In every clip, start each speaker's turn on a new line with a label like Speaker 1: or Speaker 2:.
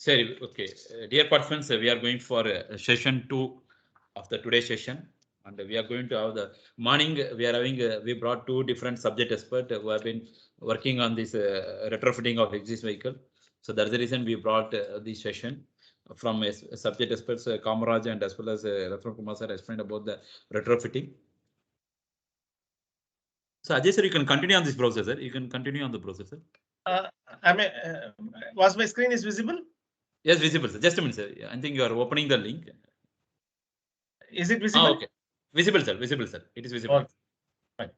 Speaker 1: Sorry, okay. Dear participants, we are going for session 2 of the today's session. And we are going to have the morning. We are having, we brought two different subject experts who have been working on this retrofitting of existing vehicle. So that's the reason we brought this session from subject experts, Kamaraj and as well as Ratna Kumar sir explained about the retrofitting. So Ajay sir, you can continue on this process, sir. You can continue on the process, sir.
Speaker 2: I mean, was my screen is visible?
Speaker 1: Yes, visible, sir. Just a minute, sir. I think you are opening the link.
Speaker 2: Is it visible?
Speaker 1: Okay. Visible, sir. Visible, sir. It is visible.
Speaker 2: Okay. Fine.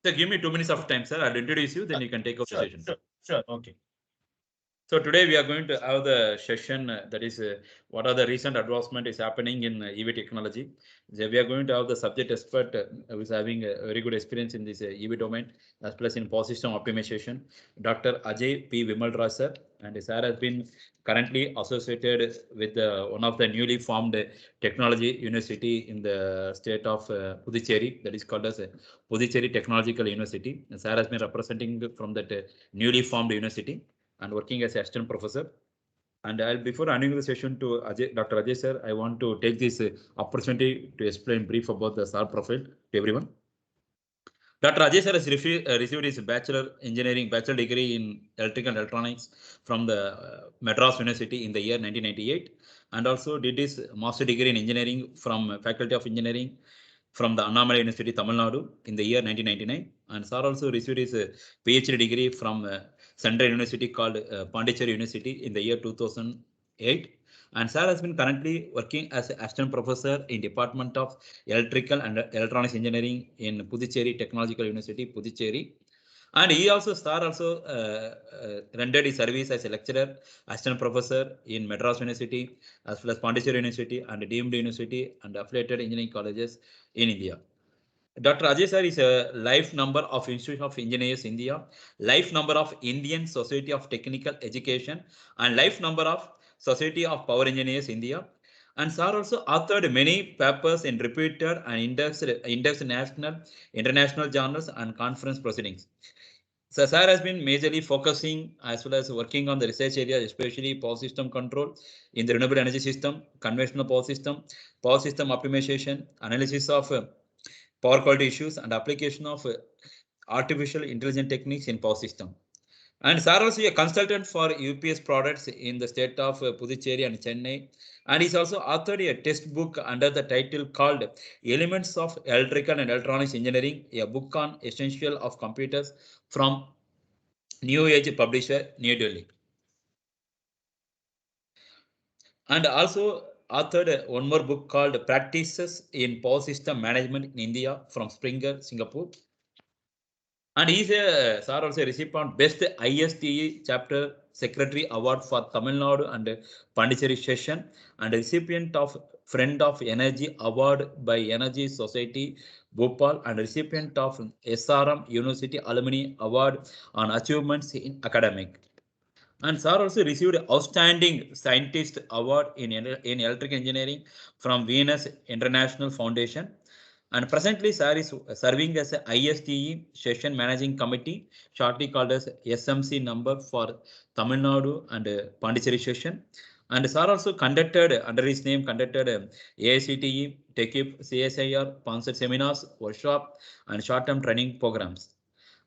Speaker 1: Sir, give me 2 minutes of time, sir. I'll introduce you, then you can take over the session.
Speaker 2: Sure. Okay.
Speaker 1: So today we are going to have the session that is what are the recent advancement is happening in EV technology. So we are going to have the subject expert who is having a very good experience in this EV domain as well as in power system optimization, Dr. Ajay P. Vimalraj sir, and sir has been currently associated with one of the newly formed technology university in the state of Puducherry, that is called as Puducherry Technological University. And sir has been representing from that newly formed university and working as assistant professor. And before handing the session to Ajay, Dr. Ajay sir, I want to take this opportunity to explain brief about the sir profile to everyone. Dr. Ajay sir has received his bachelor degree in electrical and electronics from the Madras University in the year 1998, and also did his master degree in engineering from Faculty of Engineering from the Annamalai University, Tamil Nadu in the year 1999. And sir also received his PhD degree from Central University called Pondicherry University in the year 2008. And sir has been currently working as an assistant professor in Department of Electrical and Electronics Engineering in Puducherry Technological University, Puducherry. And he also rendered his service as a lecturer, assistant professor in Madras University, as well as Pondicherry University and deemed university and affiliated engineering colleges in India. Dr. Ajay sir is a life number of Institute of Engineers India, life number of Indian Society of Technical Education, and life number of Society of Power Engineers India. And sir also authored many papers in reputed and indexed national, international journals and conference proceedings. So sir has been majorly focusing as well as working on the research area, especially power system control in the renewable energy system, conventional power system optimization, analysis of power quality issues, and application of artificial intelligence techniques in power system. And sir also a consultant for UPS products in the state of Puducherry and Chennai. And he's also authored a textbook under the title called Elements of Electrical and Electronics Engineering, a book on essential of computers from New Age publisher, New Delhi. And also authored one more book called Practices in Power System Management in India from Springer, Singapore. And he's a sir also a recipient Best ISTE Chapter Secretary Award for Tamil Nadu and Pondicherry session, and recipient of Friend of Energy Award by Energy Society Bhopal, and recipient of SRM University Alumni Award on Achievements in Academic. And sir also received Outstanding Scientist Award in Electrical Engineering from Venus International Foundation. And presently, sir is serving as a ISTE Session Managing Committee, shortly called as SMC number for Tamil Nadu and Pondicherry session. And sir also conducted, under his name, conducted AICTE, TechUp, CSIR, sponsored seminars, workshop, and short-term training programs.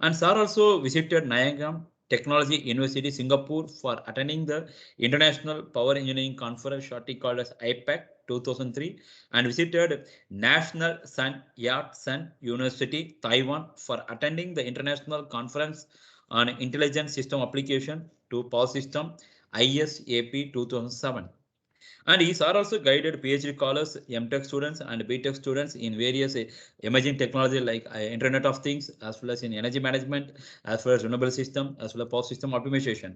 Speaker 1: And sir also visited Nanyang Technology University, Singapore for attending the International Power Engineering Conference, shortly called as IPAC 2003, and visited National Sun Yat-sen University, Taiwan for attending the International Conference on Intelligent System Application to Power System, ISAP 2007. And he are also guided PhD scholars, MTech students, and BTech students in various emerging technology like Internet of Things, as well as in energy management, as well as renewable system, as well as power system optimization.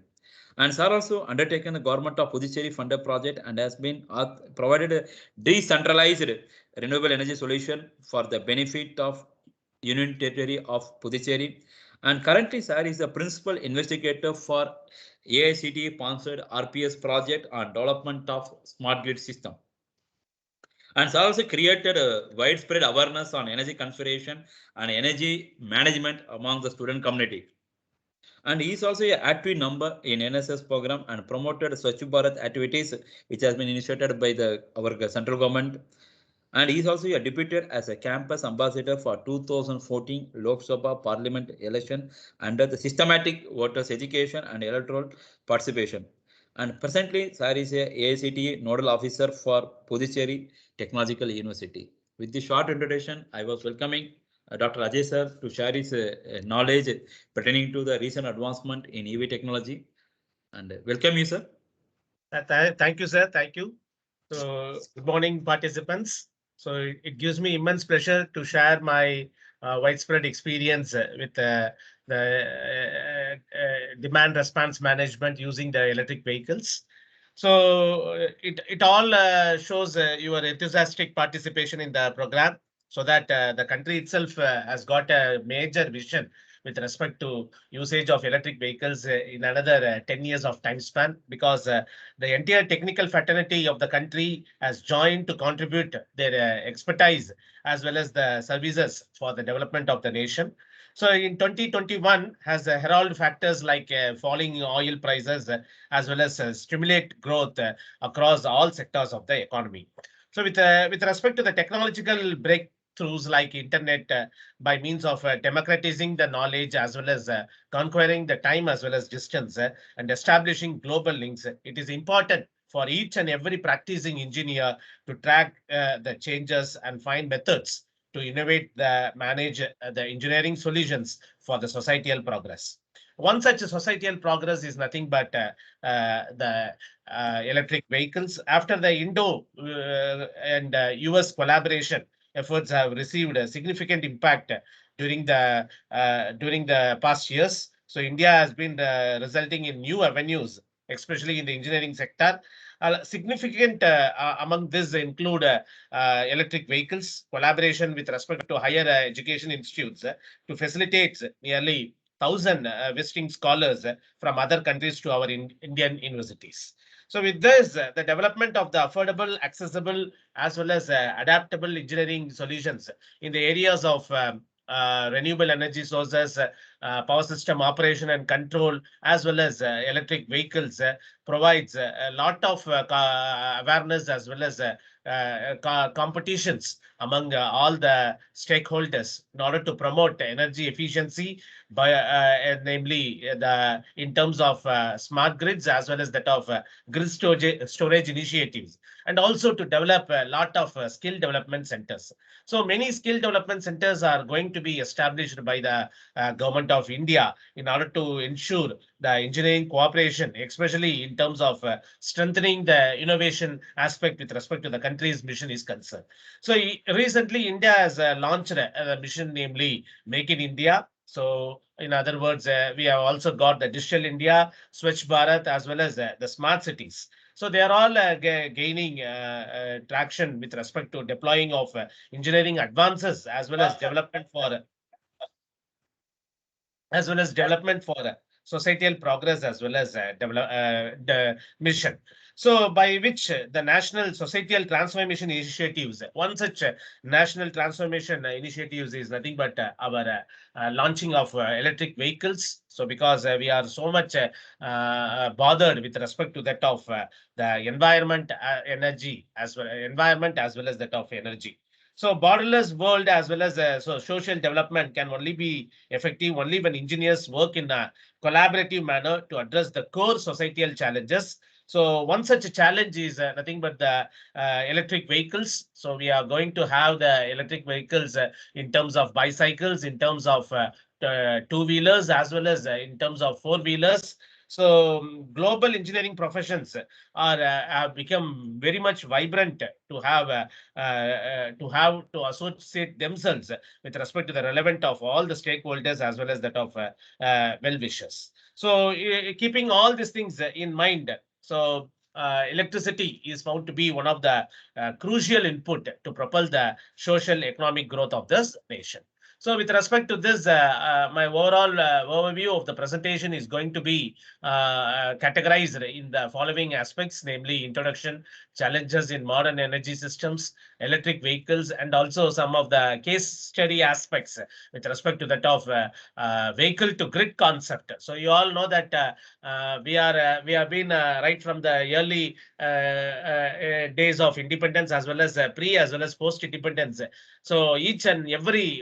Speaker 1: And sir also undertaken the government of Puducherry funded project and has been provided a decentralized renewable energy solution for the benefit of Union Territory of Puducherry. And currently, sir is the principal investigator for AICTE sponsored RPS project on development of smart grid system. And sir also created a widespread awareness on energy conservation and energy management among the student community. And he is also an active member in NSS program and promoted Swachh Bharat activities, which has been initiated by our central government. And he is also a deputed as a campus ambassador for 2014 Lok Sabha Parliament election under the systematic voters education and electoral participation. And presently, sir is a AICTE nodal officer for Puducherry Technological University. With this short introduction, I was welcoming Dr. Ajay sir to share his knowledge pertaining to the recent advancement in EV technology. And welcome you, sir.
Speaker 2: Thank you, sir. Thank you. So, good morning, participants. So, it gives me immense pleasure to share my widespread experience with the demand response management using the electric vehicles. So, it all shows your enthusiastic participation in the program, so that the country itself has got a major vision with respect to usage of electric vehicles in another 10 years of time span, because the entire technical fraternity of the country has joined to contribute their expertise as well as the services for the development of the nation. So in 2021 has herald factors like falling oil prices as well as stimulate growth across all sectors of the economy. So with respect to the technological breakthroughs like internet, by means of democratizing the knowledge as well as conquering the time as well as distance, and establishing global links, it is important for each and every practicing engineer to track the changes and find methods to innovate the manage the engineering solutions for the societal progress. One such societal progress is nothing but the electric vehicles. After the Indo and US collaboration, efforts have received a significant impact during the past years. So India has been resulting in new avenues, especially in the engineering sector. Significant among this include electric vehicles, collaboration with respect to higher education institutes to facilitate nearly 1,000 visiting scholars from other countries to our Indian universities. So with this, the development of the affordable, accessible, as well as adaptable engineering solutions in the areas of renewable energy sources, power system operation and control, as well as electric vehicles, provides a lot of awareness as well as competitions among all the stakeholders in order to promote energy efficiency by namely the in terms of smart grids as well as that of grid storage initiatives, and also to develop a lot of skill development centers. So many skill development centers are going to be established by the government of India in order to ensure the engineering cooperation, especially in terms of strengthening the innovation aspect with respect to the country's mission is concerned. So recently, India has launched a mission, namely Make in India. So in other words, we have also got the Digital India, Swachh Bharat, as well as the smart cities. So they are all gaining traction with respect to deploying of engineering advances as well as development for societal progress as well as the mission. So by which the national societal transformation initiatives, one such national transformation initiatives is nothing but our launching of electric vehicles. So because we are so much bothered with respect to that of the environment, environment as well as that of energy. So borderless world as well as social development can only be effective only when engineers work in a collaborative manner to address the core societal challenges. So one such a challenge is nothing but the electric vehicles. So we are going to have the electric vehicles in terms of bicycles, in terms of two-wheelers, as well as in terms of four-wheelers. So global engineering professions are have become very much vibrant to associate themselves with respect to the relevant of all the stakeholders as well as that of well-wishers. So keeping all these things in mind, so electricity is found to be one of the crucial input to propel the social economic growth of this nation. So with respect to this, my overall overview of the presentation is going to be categorized in the following aspects, namely introduction, challenges in modern energy systems, electric vehicles, and also some of the case study aspects with respect to that of vehicle to grid concept. So you all know that we have been right from the early days of independence, as well as pre as well as post independence. So each and every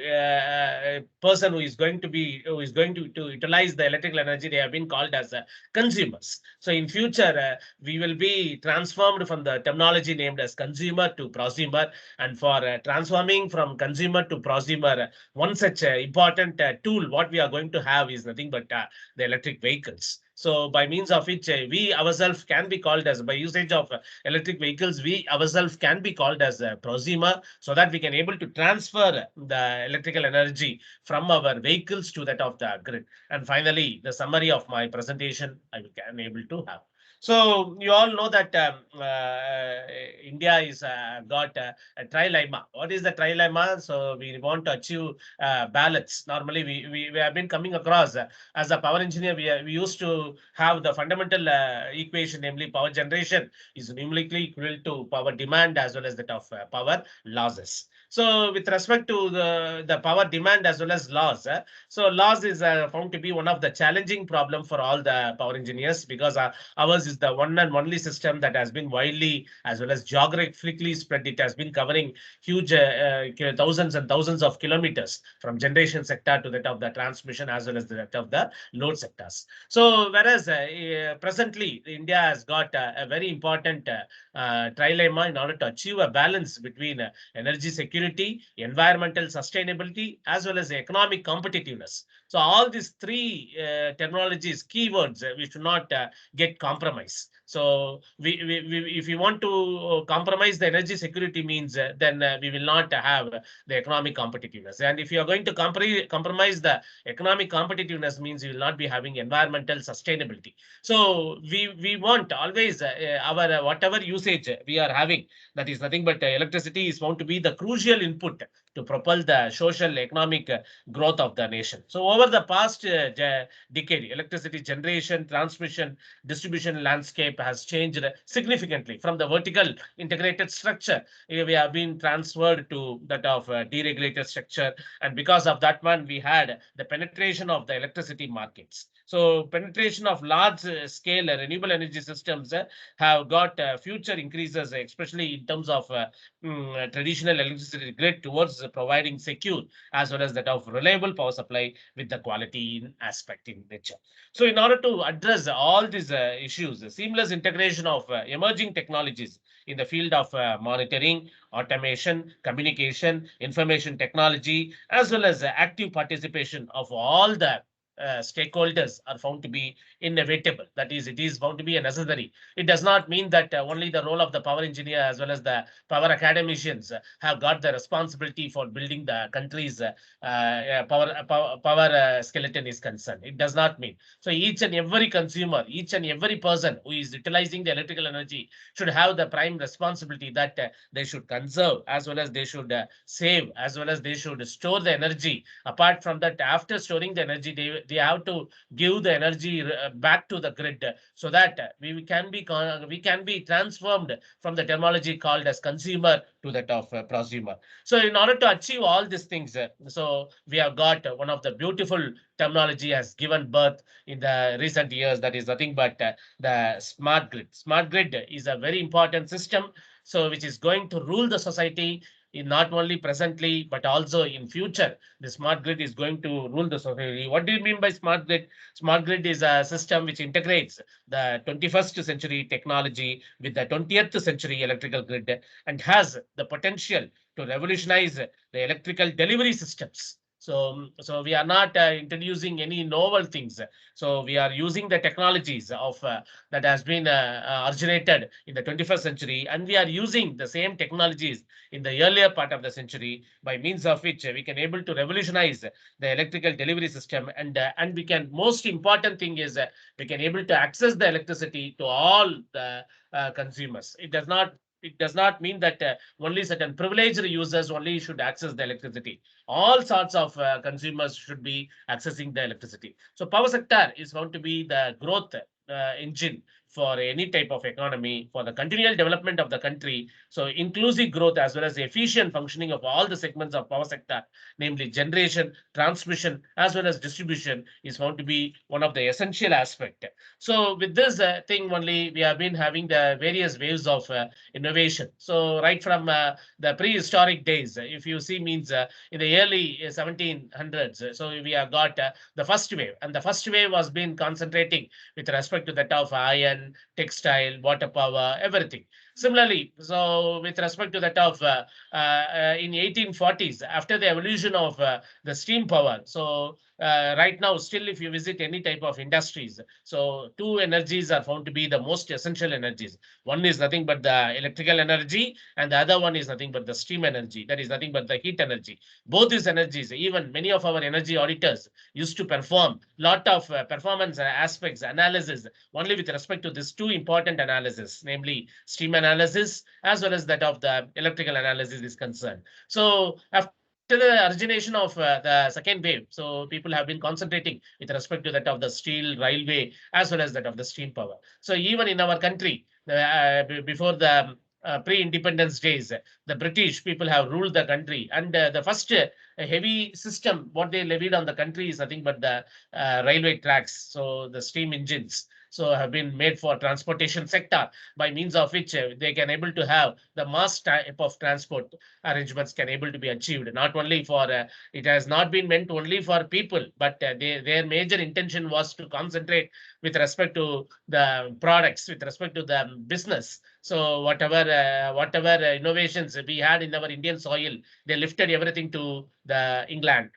Speaker 2: person who is going to utilize the electrical energy, they have been called as consumers. So in future, we will be transformed from the terminology named as consumer to prosumer, and for transforming from consumer to prosumer, one such important tool what we are going to have is nothing but the electric vehicles. So by means of which we ourselves can be called as, by usage of electric vehicles, we ourselves can be called as a prosumer, so that we can able to transfer the electrical energy from our vehicles to that of the grid. And finally, the summary of my presentation I can able to have. So you all know that India is got a trilemma. What is the trilemma? So we want to achieve balance. Normally, we have been coming across as a power engineer. We used to have the fundamental equation, namely power generation is numerically equal to power demand as well as that of power losses. So with respect to the power demand as well as loss, so loss is found to be one of the challenging problem for all the power engineers, because ours is the one and only system that has been widely as well as geographically spread. It has been covering huge thousands and thousands of kilometers from generation sector to that of the transmission as well as that of the load sectors. So whereas presently India has got a very important trilemma in order to achieve a balance between energy security, environmental sustainability, as well as economic competitiveness. So all these three technologies, keywords, we should not get compromised. So if we want to compromise the energy security means, then we will not have the economic competitiveness. And if you are going to compromise the economic competitiveness means you will not be having environmental sustainability. So we want always our whatever usage we are having, that is nothing but electricity is found to be the crucial input to propel the social economic growth of the nation. So over the past decade, electricity generation, transmission, distribution landscape has changed significantly from the vertical integrated structure. We have been transferred to that of deregulated structure, and because of that one, we had the penetration of the electricity markets. So penetration of large scale renewable energy systems have got future increases, especially in terms of traditional electricity grid, towards providing secure as well as that of reliable power supply with the quality in aspect in nature. So in order to address all these issues, seamless integration of emerging technologies in the field of monitoring, automation, communication, information technology, as well as active participation of all the stakeholders are found to be inevitable. That is, it is found to be a necessary. It does not mean that only the role of the power engineer as well as the power academicians have got the responsibility for building the country's power skeleton is concerned. It does not mean. So each and every consumer, each and every person who is utilizing the electrical energy should have the prime responsibility that they should conserve as well as they should save, as well as they should store the energy. Apart from that, after storing the energy, they have to give the energy back to the grid, so that we can be transformed from the terminology called as consumer to that of prosumer. So in order to achieve all these things, so we have got one of the beautiful terminology has given birth in the recent years, that is nothing but the smart grid. Smart grid is a very important system, so which is going to rule the society in not only presently but also in future. The smart grid is going to rule the society. What do you mean by smart grid? Smart grid is a system which integrates the 21st century technology with the 20th century electrical grid, and has the potential to revolutionize the electrical delivery systems. So we are not introducing any novel things. So we are using the technologies of that has been originated in the 21st century, and we are using the same technologies in the earlier part of the century, by means of which we can able to revolutionize the electrical delivery system, and we can, most important thing is we can able to access the electricity to all the consumers. It does not It does not mean that only certain privileged users only should access the electricity. All sorts of consumers should be accessing the electricity. So power sector is going to be the growth engine for any type of economy, for the continual development of the country. So inclusive growth as well as the efficient functioning of all the segments of power sector, namely generation, transmission, as well as distribution, is found to be one of the essential aspect. So with this thing only, we have been having the various waves of innovation. So right from the prehistoric days, if you see, means in the early 1700s, so we have got the first wave, and the first wave was been concentrating with respect to that of iron, textile, water power, everything. Similarly, so with respect to that of in 1840s, after the evolution of the steam power, so right now, still, if you visit any type of industries, so two energies are found to be the most essential energies. One is nothing but the electrical energy, and the other one is nothing but the steam energy. That is nothing but the heat energy. Both these energies, even many of our energy auditors used to perform lot of performance aspects analysis only with respect to these two important analysis, namely steam analysis as well as that of the electrical analysis is concerned. So after the origination of the second wave, so people have been concentrating with respect to that of the steel, railway, as well as that of the steam power. So even in our country, before the pre-independence days, the British people have ruled the country, and the first heavy system what they levied on the country is nothing but the railway tracks, so the steam engines, so have been made for transportation sector, by means of which they can able to have the mass type of transport arrangements can able to be achieved. Not only for it has not been meant only for people, but their major intention was to concentrate with respect to the products, with respect to the business. So whatever innovations we had in our Indian soil, they lifted everything to the England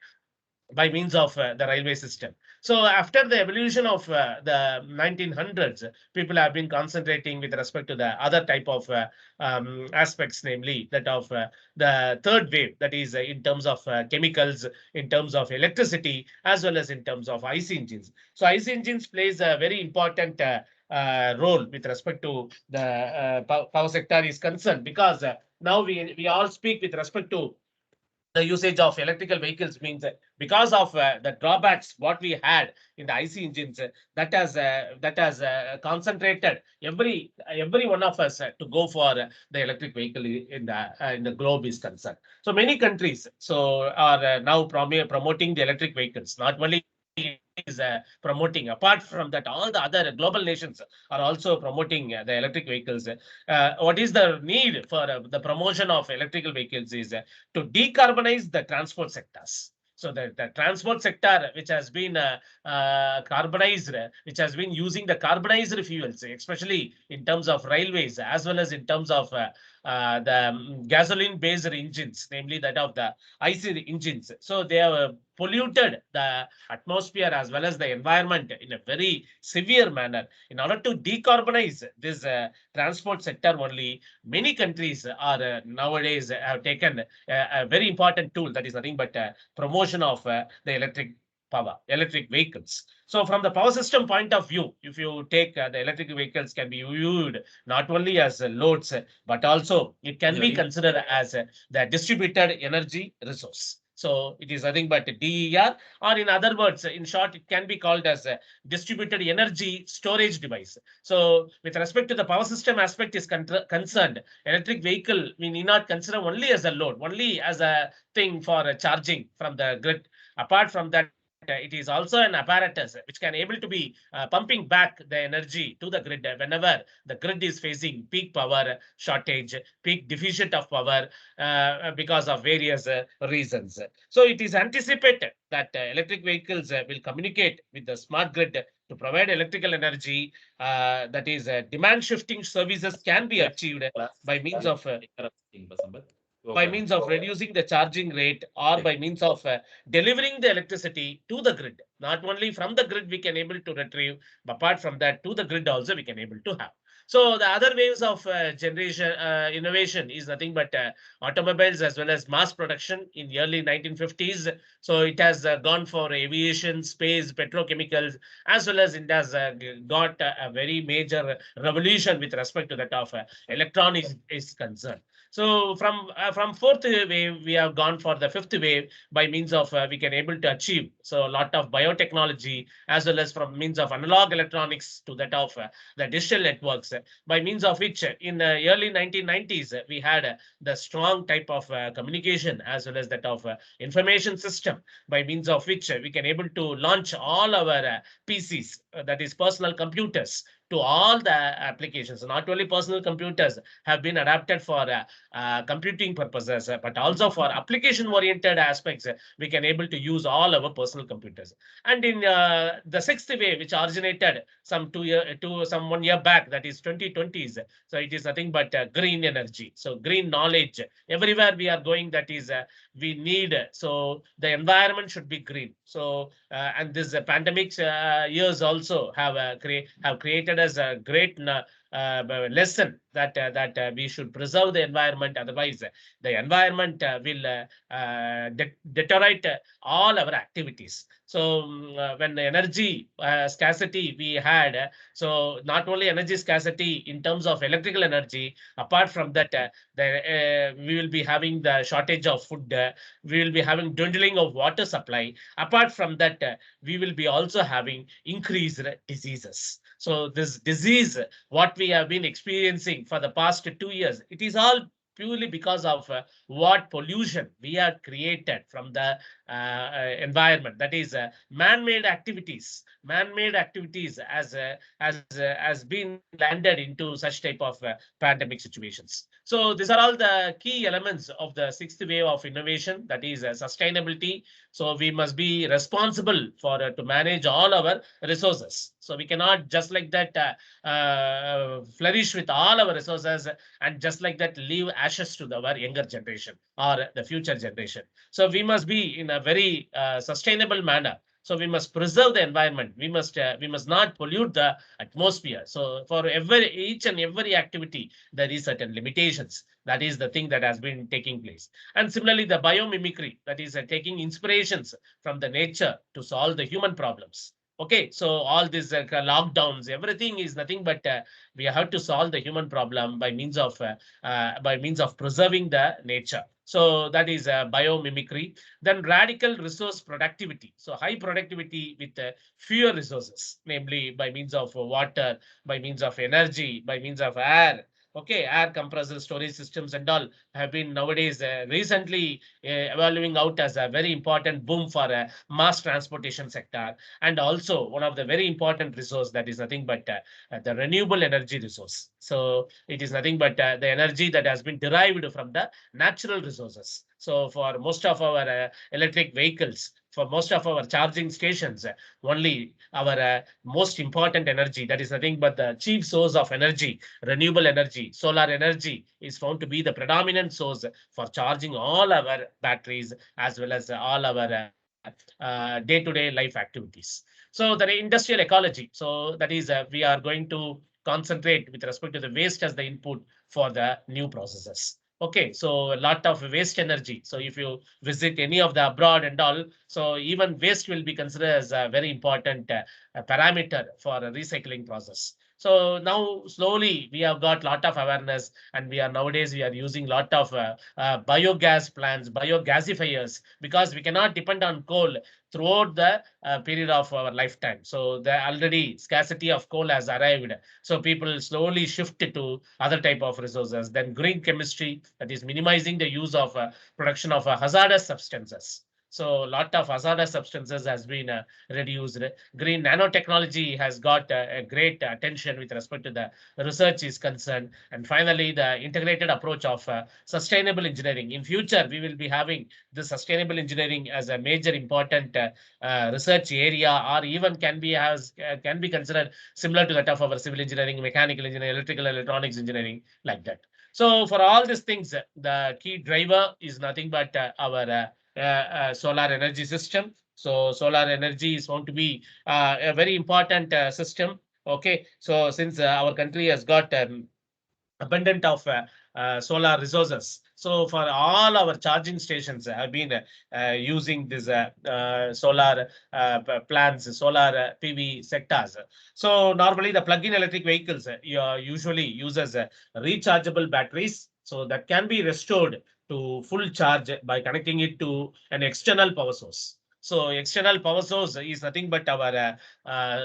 Speaker 2: by means of the railway system. So after the evolution of the 1900s, people have been concentrating with respect to the other type of aspects, namely that of the third wave, that is in terms of chemicals, in terms of electricity, as well as in terms of IC engines. So IC engines plays a very important role with respect to the power sector is concerned, because now we all speak with respect to the usage of electrical vehicles, means because of the drawbacks what we had in the IC engines, that has concentrated every one of us to go for the electric vehicle in the globe is concerned. So many countries so are now promoting the electric vehicles. Not only is promoting, apart from that, all the other global nations are also promoting the electric vehicles. What is the need for the promotion of electrical vehicles is to decarbonize the transport sectors. So the transport sector, which has been carbonized, which has been using the carbonized fuels, especially in terms of railways, as well as in terms of the gasoline-based engines, namely that of the IC engines. So they have polluted the atmosphere as well as the environment in a very severe manner. In order to decarbonize this transport sector only, many countries are nowadays have taken a very important tool, that is nothing but promotion of the electric vehicles. So from the power system point of view, if you take the electric vehicles can be viewed not only as loads, but also it can be considered as the distributed energy resource. So it is nothing but DER, or in other words, in short, it can be called as a distributed energy storage device. So with respect to the power system aspect is concerned, electric vehicle we need not consider only as a load, only as a thing for charging from the grid. Apart from that, it is also an apparatus which can able to be pumping back the energy to the grid whenever the grid is facing peak power shortage, peak deficit of power because of various reasons. So it is anticipated that electric vehicles will communicate with the smart grid to provide electrical energy. That is demand shifting services can be achieved by means of reducing the charging rate, or by means of delivering the electricity to the grid. Not only from the grid we can able to retrieve, but apart from that, to the grid also we can able to have. So the other waves of generation innovation is nothing but automobiles as well as mass production in the early 1950s. So it has gone for aviation, space, petrochemicals, as well as it has got a very major revolution with respect to that of electronics is concerned. So from fourth wave, we have gone for the fifth wave by means of we can able to achieve so a lot of biotechnology as well as from means of analog electronics to that of the digital networks by means of which in the early 1990s we had the strong type of communication as well as that of information system by means of which we can able to launch all our PCs, that is personal computers, to all the applications. Not only personal computers have been adapted for computing purposes, but also for application-oriented aspects, we can able to use all our personal computers. And in the sixth wave, which originated some 1 year back, that is 2020s. So it is nothing but green energy. So green knowledge. Everywhere we are going, that is we need. So the environment should be green. So and this pandemic years also have created us a great lesson that we should preserve the environment. Otherwise, the environment will deteriorate all our activities. So when the energy scarcity we had, so not only energy scarcity in terms of electrical energy, apart from that, we will be having the shortage of food. We will be having dwindling of water supply. Apart from that, we will be also having increased diseases. So this disease, what we have been experiencing for the past 2 years, it is all purely because of what pollution we have created from the environment. That is man-made activities. Man-made activities has been landed into such type of pandemic situations. So these are all the key elements of the sixth wave of innovation, that is sustainability. So we must be responsible for to manage all our resources. So we cannot just like that flourish with all our resources and just like that leave ashes to our younger generation or the future generation. So we must be in a very sustainable manner. So we must preserve the environment. We must not pollute the atmosphere. So for each and every activity, there is certain limitations. That is the thing that has been taking place. And similarly, the biomimicry, that is taking inspirations from the nature to solve the human problems. Okay, so all these lockdowns, everything is nothing but we have to solve the human problem by means of preserving the nature. So that is biomimicry. Then radical resource productivity. So high productivity with fewer resources, namely by means of water, by means of energy, by means of air. Okay, air compressors, storage systems, and all have been nowadays recently evolving out as a very important boom for mass transportation sector, and also one of the very important resource that is nothing but the renewable energy resource. So it is nothing but the energy that has been derived from the natural resources. So for most of our electric vehicles, for most of our charging stations, only our most important energy, that is nothing but the chief source of energy, renewable energy, solar energy, is found to be the predominant source for charging all our batteries as well as all our day-to-day life activities. So the industrial ecology. So that is we are going to concentrate with respect to the waste as the input for the new processes. Okay, so a lot of waste energy. So if you visit any of the abroad and all, so even waste will be considered as a very important parameter for a recycling process. So now slowly we have got a lot of awareness, and we are using a lot of biogas plants, biogasifiers, because we cannot depend on coal throughout the period of our lifetime. So the already scarcity of coal has arrived. So people slowly shift to other type of resources. Then green chemistry, that is minimizing the use of production of hazardous substances. So a lot of hazardous substances has been reduced. Green nanotechnology has got a great attention with respect to the research is concerned. And finally, the integrated approach of sustainable engineering. In future, we will be having the sustainable engineering as a major important research area, or even can be considered similar to that of our civil engineering, mechanical engineering, electrical, electronics engineering, like that. So for all these things, the key driver is nothing but our solar energy system. So solar energy is going to be a very important system. Okay, so since our country has got abundant of solar resources. So for all our charging stations have been using this solar plants, solar PV sectors. So normally the plug-in electric vehicles usually uses rechargeable batteries. So that can be restored to full charge by connecting it to an external power source. So external power source is nothing but our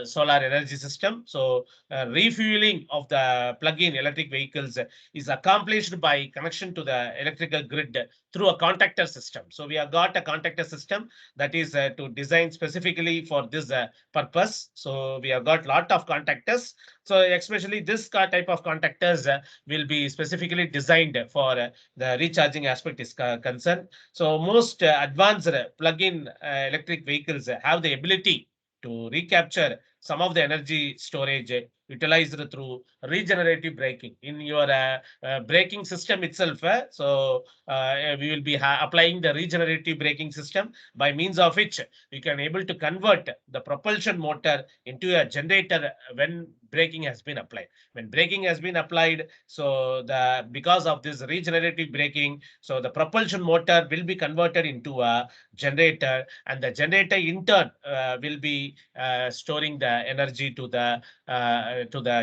Speaker 2: solar energy system. So refueling of the plug-in electric vehicles is accomplished by connection to the electrical grid through a contactor system. So we have got a contactor system that is to design specifically for this purpose. So we have got lot of contactors. So especially this type of contactors will be specifically designed for the recharging aspect is concerned. So most advanced plug-in electric vehicles have the ability to recapture some of the energy storage utilized through regenerative braking in your braking system itself. We will be applying the regenerative braking system, by means of which we can able to convert the propulsion motor into a generator when braking has been applied. When braking has been applied, so the because of this regenerative braking, so the propulsion motor will be converted into a generator, and the generator in turn will be storing the energy to the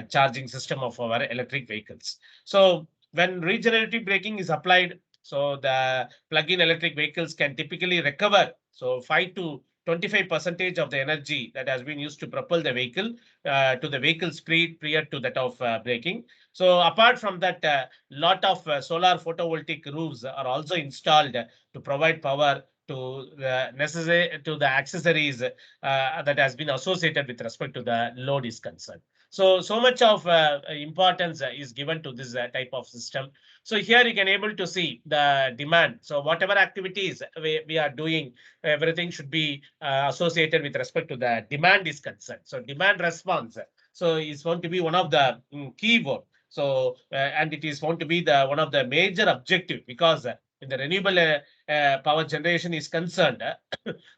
Speaker 2: charging system of our electric vehicles. So when regenerative braking is applied, so the plug-in electric vehicles can typically recover 5 to 25% of the energy that has been used to propel the vehicle to the vehicle speed prior to that of braking. So apart from that, lot of solar photovoltaic roofs are also installed to provide power to the necessary to the accessories that has been associated with respect to the load is concerned. So much of importance is given to this type of system. So here you can able to see the demand. So whatever activities we are doing, everything should be associated with respect to the demand is concerned. So demand response. So is going to be one of the key word. So and it is going to be the one of the major objective, because in the renewable power generation is concerned,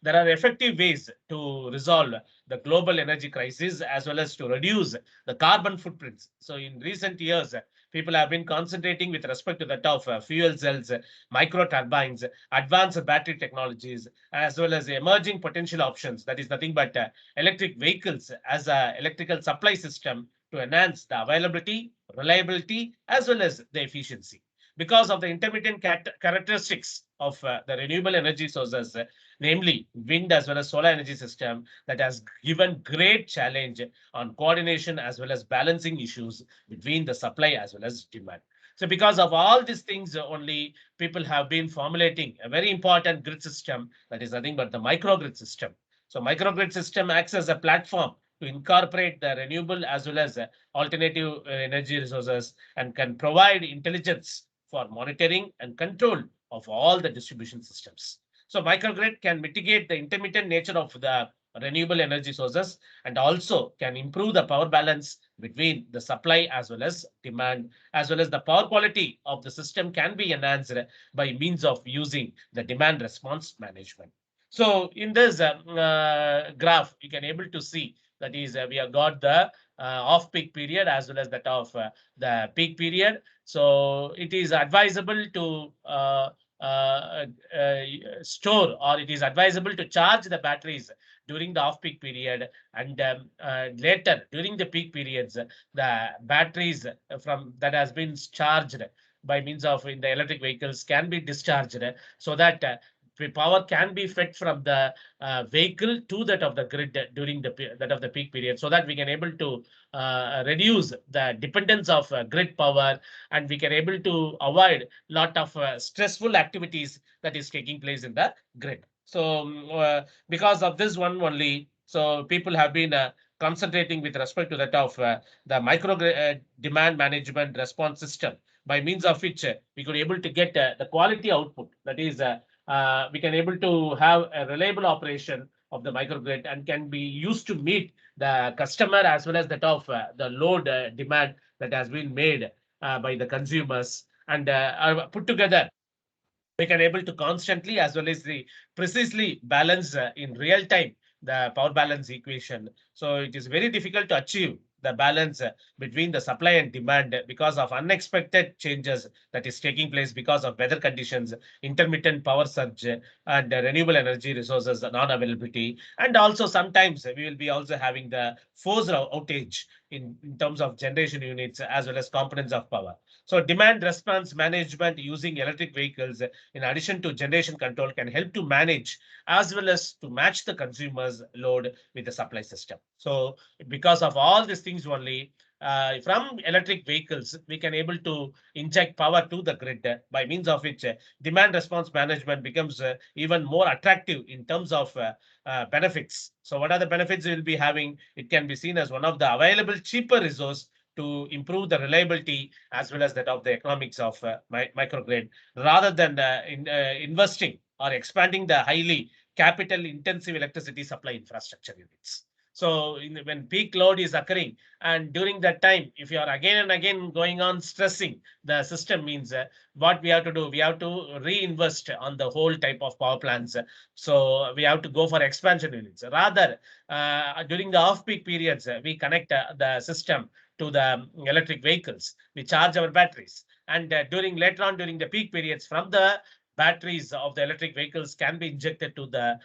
Speaker 2: there are effective ways to resolve the global energy crisis as well as to reduce the carbon footprints. So in recent years, people have been concentrating with respect to that of fuel cells, micro turbines, advanced battery technologies, as well as emerging potential options. That is nothing but electric vehicles as a electrical supply system to enhance the availability, reliability, as well as the efficiency. Because of the intermittent characteristics of the renewable energy sources, namely wind as well as solar energy system, that has given great challenge on coordination as well as balancing issues between the supply as well as demand. So because of all these things only, people have been formulating a very important grid system, that is nothing but the microgrid system. So microgrid system acts as a platform to incorporate the renewable as well as alternative energy resources, and can provide intelligence for monitoring and control of all the distribution systems. So microgrid can mitigate the intermittent nature of the renewable energy sources, and also can improve the power balance between the supply as well as demand, as well as the power quality of the system can be enhanced by means of using the demand response management. So in this graph, you can able to see that is we have got the off-peak period as well as that of the peak period. So it is advisable to store, or it is advisable to charge the batteries during the off-peak period, and later during the peak periods, the batteries from that has been charged by means of in the electric vehicles can be discharged, so that the power can be fed from the vehicle to that of the grid during that of the peak period, so that we can able to reduce the dependence of grid power, and we can able to avoid lot of stressful activities that is taking place in the grid. So because of this one only, so people have been concentrating with respect to that of the micro demand management response system, by means of which we could able to get the quality output, that is we can able to have a reliable operation of the microgrid, and can be used to meet the customer as well as that of the load demand that has been made by the consumers, and put together we can able to constantly as well as the precisely balance in real time the power balance equation. So it is very difficult to achieve the balance between the supply and demand because of unexpected changes that is taking place because of weather conditions, intermittent power surge, and renewable energy resources non-availability. And also sometimes we will be also having the forced outage in terms of generation units as well as components of power. So demand response management using electric vehicles in addition to generation control can help to manage as well as to match the consumer's load with the supply system. So because of all these things only, from electric vehicles, we can able to inject power to the grid by means of which demand response management becomes even more attractive in terms of benefits. So what are the benefits we will be having? It can be seen as one of the available cheaper resource to improve the reliability as well as that of the economics of microgrid rather than investing or expanding the highly capital intensive electricity supply infrastructure units. So when peak load is occurring and during that time, if you are again and again going on stressing the system means what we have to do, we have to reinvest on the whole type of power plants. So we have to go for expansion units. Rather, during the off-peak periods, we connect the system to the electric vehicles. We charge our batteries. And during later on, during the peak periods, from the batteries of the electric vehicles can be injected to the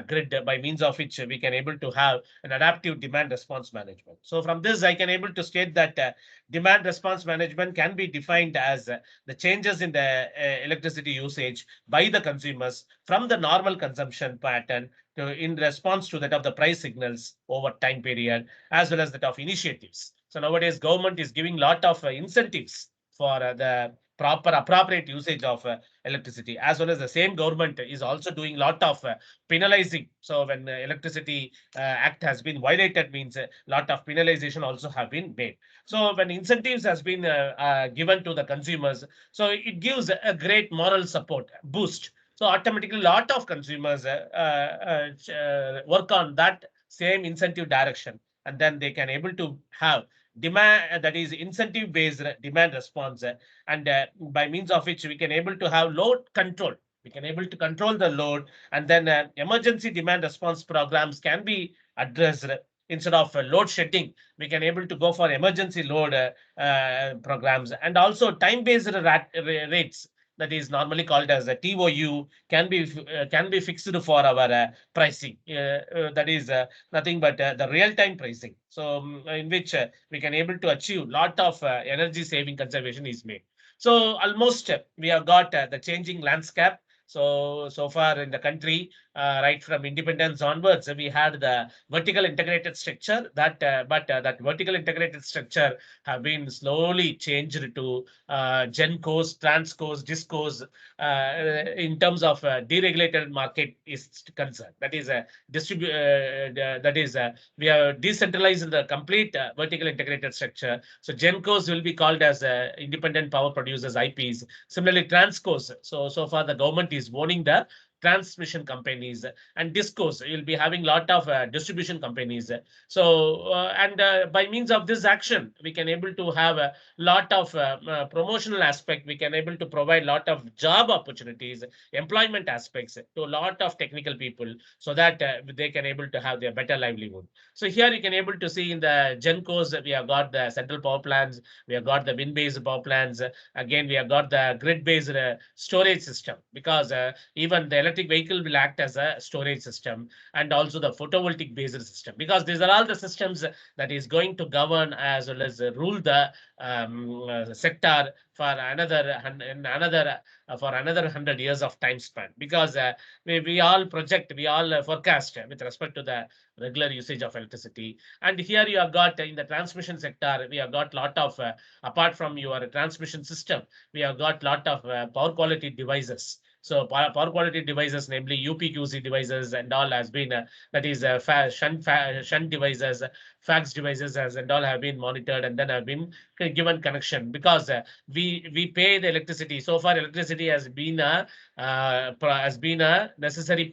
Speaker 2: grid by means of which we can able to have an adaptive demand response management. So from this, I can able to state that demand response management can be defined as the changes in the electricity usage by the consumers from the normal consumption pattern in response to that of the price signals over time period, as well as that of initiatives. So nowadays, government is giving lot of incentives for the proper appropriate usage of electricity, as well as the same government is also doing lot of penalizing. So when the electricity act has been violated means a lot of penalization also have been made. So when incentives has been given to the consumers, so it gives a great moral support boost. So automatically, a lot of consumers work on that same incentive direction, and then they can able to have demand that is incentive based demand response, and by means of which we can able to have load control. We can able to control the load, and then emergency demand response programs can be addressed. Instead of load shedding, we can able to go for emergency load programs, and also time based rates that is normally called as a TOU can be fixed for our pricing. That is nothing but the real time pricing. So in which we can able to achieve lot of energy saving conservation is made. So almost we have got the changing landscape. So far in the country, right from independence onwards, we had the vertical integrated structure. That vertical integrated structure have been slowly changed to Gencos, Transcos, Discos in terms of deregulated market is concerned. That is we have decentralized the complete vertical integrated structure. So Gencos will be called as independent power producers (IPs). Similarly, Transcos. So far the government is owning the transmission companies, and discos you'll be having lot of distribution companies. So and by means of this action we can able to have a lot of promotional aspect. We can able to provide lot of job opportunities, employment aspects to a lot of technical people, so that they can able to have their better livelihood. So here you can able to see in the Gencos we have got the central power plants, we have got the wind based power plants. Again, we have got the grid based storage system, because even the electric vehicle will act as a storage system, and also the photovoltaic based system, because these are all the systems that is going to govern as well as rule the sector for another for another 100 years of time span, because we all project, we all forecast with respect to the regular usage of electricity. And here you have got in the transmission sector, we have got lot of apart from your transmission system, we have got lot of power quality devices. So power quality devices, namely UPQC devices and all, has been that is shunt devices, fax devices, as and all have been monitored and then have been given connection, because we pay the electricity. So far, electricity has been a necessary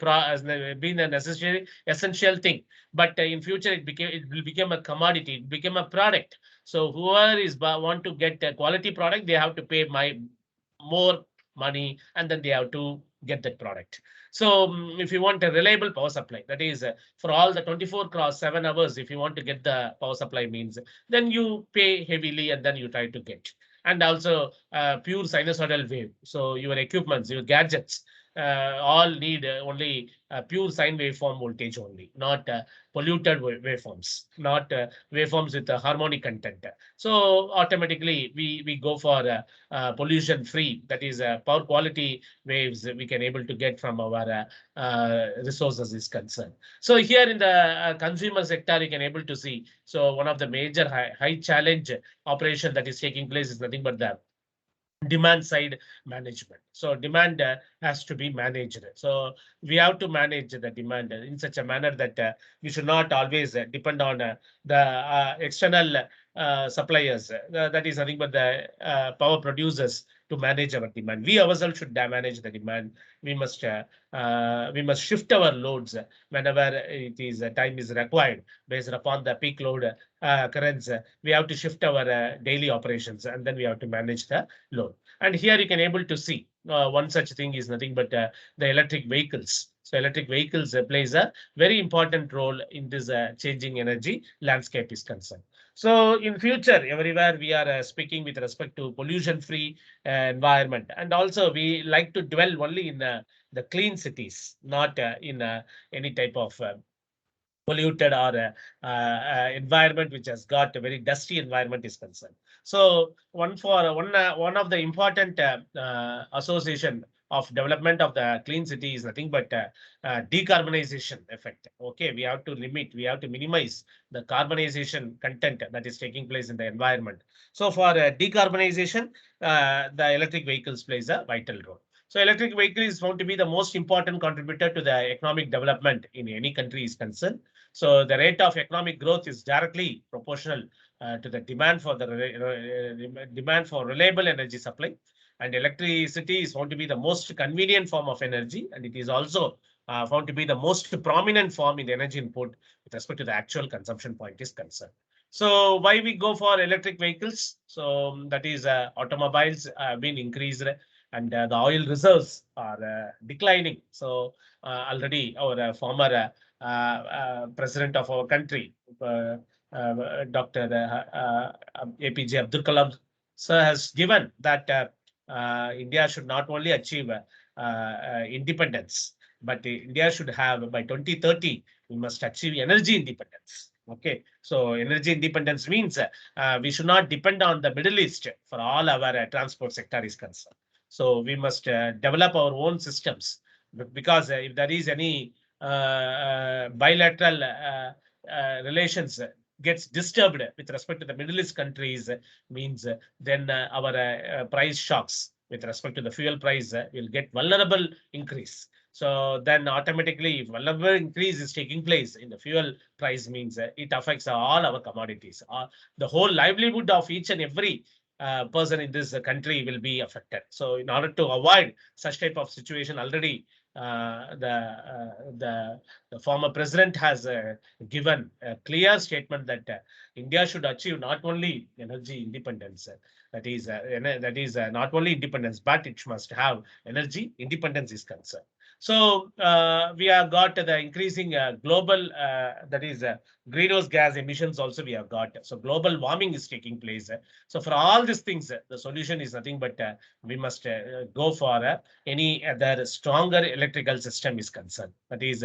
Speaker 2: essential thing. But in future, it will become a commodity. It became a product. So whoever is want to get a quality product, they have to pay more money, and then they have to get that product. So if you want a reliable power supply, that is for all the 24/7 hours, if you want to get the power supply means, then you pay heavily and then you try to get. And also pure sinusoidal wave. So your equipments, your gadgets, all need only pure sine waveform voltage only, not polluted waveforms, not waveforms with harmonic content. So automatically we go for pollution free, that is power quality waves we can able to get from our resources is concerned. So here in the consumer sector, you can able to see. So one of the major high challenge operation that is taking place is nothing but the demand side management. So demand has to be managed. So we have to manage the demand in such a manner that we should not always depend on the external suppliers. That is nothing but the power producers to manage our demand. We ourselves should manage the demand. We must shift our loads whenever it is time is required based upon the peak load currents. We have to shift our daily operations, and then we have to manage the load. And here you can able to see one such thing is nothing but the electric vehicles. So electric vehicles plays a very important role in this changing energy landscape is concerned. So in future, everywhere we are speaking with respect to pollution-free environment, and also we like to dwell only in the clean cities, not in any type of polluted or environment which has got a very dusty environment is concerned. So one of the important association of development of the clean city is nothing but decarbonization effect. Okay, we have to limit, we have to minimize the carbonization content that is taking place in the environment. So for decarbonization, the electric vehicles plays a vital role. So electric vehicle is found to be the most important contributor to the economic development in any country is concerned. So the rate of economic growth is directly proportional to the demand for demand for reliable energy supply. And electricity is found to be the most convenient form of energy, and it is also found to be the most prominent form in the energy input with respect to the actual consumption point is concerned. So why we go for electric vehicles? So that is automobiles have been increased, and the oil reserves are declining. So already our former president of our country, Dr. APJ Abdul Kalam sir, has given that India should not only achieve independence, but India should have by 2030, we must achieve energy independence. Okay, so energy independence means we should not depend on the Middle East for all our transport sector is concerned. So we must develop our own systems, because if there is any bilateral relations gets disturbed with respect to the Middle East countries, means then our price shocks with respect to the fuel price will get vulnerable increase. So then automatically, if vulnerable increase is taking place in the fuel price, means it affects all our commodities. The whole livelihood of each and every person in this country will be affected. So in order to avoid such type of situation, already the former president has given a clear statement that India should achieve not only energy independence, that is not only independence, but it must have energy independence is concerned. So we have got the increasing global, that is greenhouse gas emissions also we have got. So global warming is taking place. So for all these things, the solution is nothing but we must go for any other stronger electrical system is concerned. That is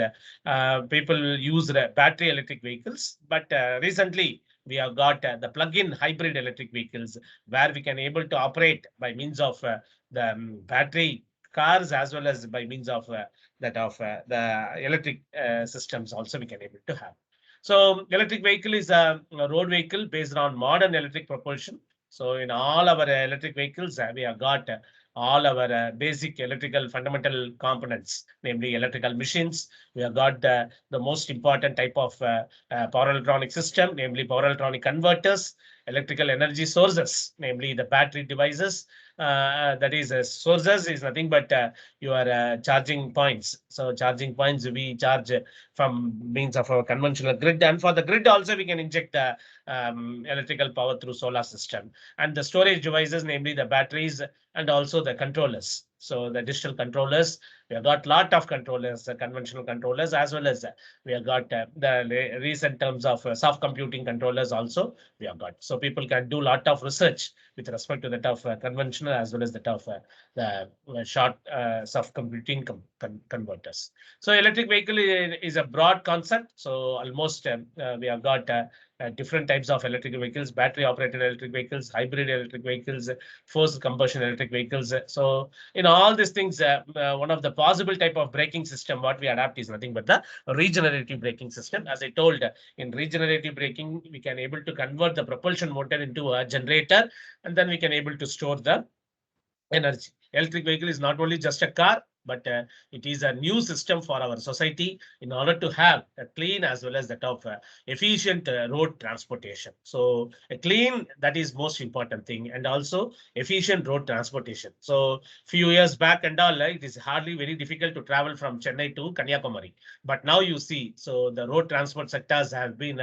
Speaker 2: people use battery electric vehicles, but recently we have got the plug-in hybrid electric vehicles where we can able to operate by means of the battery cars as well as by means of the electric systems also we can able to have. So electric vehicle is a road vehicle based on modern electric propulsion. So in all our electric vehicles, we have got all our basic electrical fundamental components, namely electrical machines. We have got the most important type of power electronic system, namely power electronic converters, electrical energy sources, namely the battery devices. That is sources is nothing but your charging points. So charging points we charge from means of our conventional grid, and for the grid also we can inject the electrical power through solar system. And the storage devices, namely the batteries and also the controllers. So the digital controllers, we have got lot of controllers, the conventional controllers, as well as we have got the recent terms of soft computing controllers also we have got. So people can do lot of research with respect to that of conventional as well as that of the short soft computing converters. So electric vehicle is a broad concept. So almost we have got different types of electric vehicles: battery operated electric vehicles, hybrid electric vehicles, forced combustion electric vehicles. So in all these things, one of the possible type of braking system what we adapt is nothing but the regenerative braking system. As I told, in regenerative braking, we can able to convert the propulsion motor into a generator, and then we can able to store the energy. Electric vehicle is not only just a car, but it is a new system for our society in order to have a clean as well as that of efficient road transportation. So a clean, that is most important thing, and also efficient road transportation. So few years back and all, it is hardly very difficult to travel from Chennai to Kanyakumari. But now you see, so the road transport sectors have been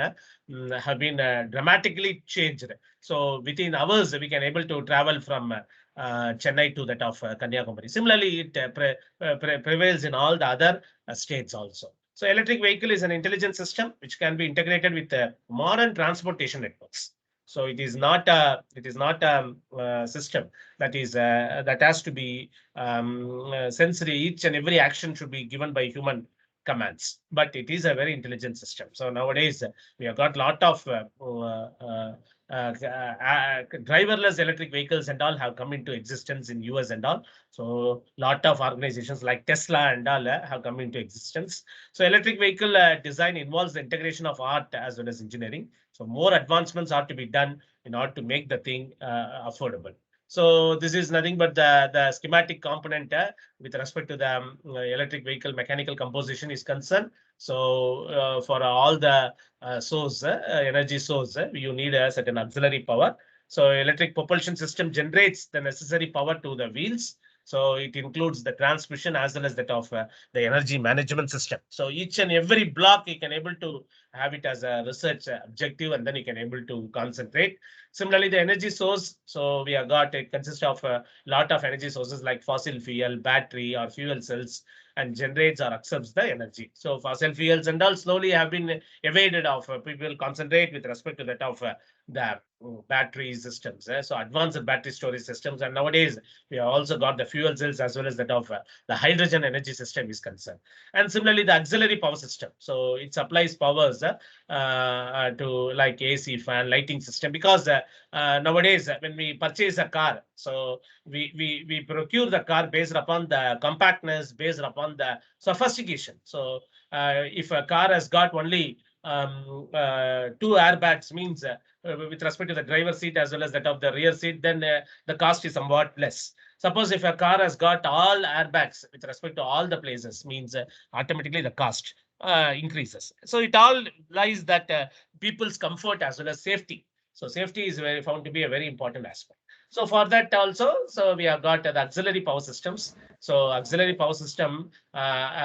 Speaker 2: dramatically changed. So within hours, we can able to travel from Chennai to that of Kanyakumari. Similarly, it prevails in all the other states also. So electric vehicle is an intelligent system which can be integrated with modern transportation networks. So it is not a system that is that has to be sensory. Each and every action should be given by human commands, but it is a very intelligent system. So nowadays we have got lot of driverless electric vehicles and all have come into existence in US and all. So lot of organizations like Tesla and all have come into existence. So electric vehicle design involves the integration of art as well as engineering. So more advancements are to be done in order to make the thing affordable. So this is nothing but the schematic component with respect to the electric vehicle mechanical composition is concerned. So for all the energy source, you need a certain auxiliary power. So electric propulsion system generates the necessary power to the wheels. So it includes the transmission as well as that of the energy management system. So each and every block you can able to have it as a research objective, and then you can able to concentrate. Similarly, the energy source. So we have got, it consists of a lot of energy sources like fossil fuel, battery or fuel cells, and generates or accepts the energy. So fossil fuels and all slowly have been evaded of. People concentrate with respect to that of the battery systems. So advanced battery storage systems, and nowadays we have also got the fuel cells as well as that of the hydrogen energy system is concerned. And similarly, the auxiliary power system. So it supplies powers to like AC fan, lighting system, because nowadays when we purchase a car, so we procure the car based upon the compactness, based upon the sophistication. So if a car has got only two airbags, means with respect to the driver seat as well as that of the rear seat, then the cost is somewhat less. Suppose if a car has got all airbags with respect to all the places, means automatically the cost increases. So it all lies that people's comfort as well as safety. So safety is found to be a very important aspect. So for that also, so we have got the auxiliary power systems. So auxiliary power system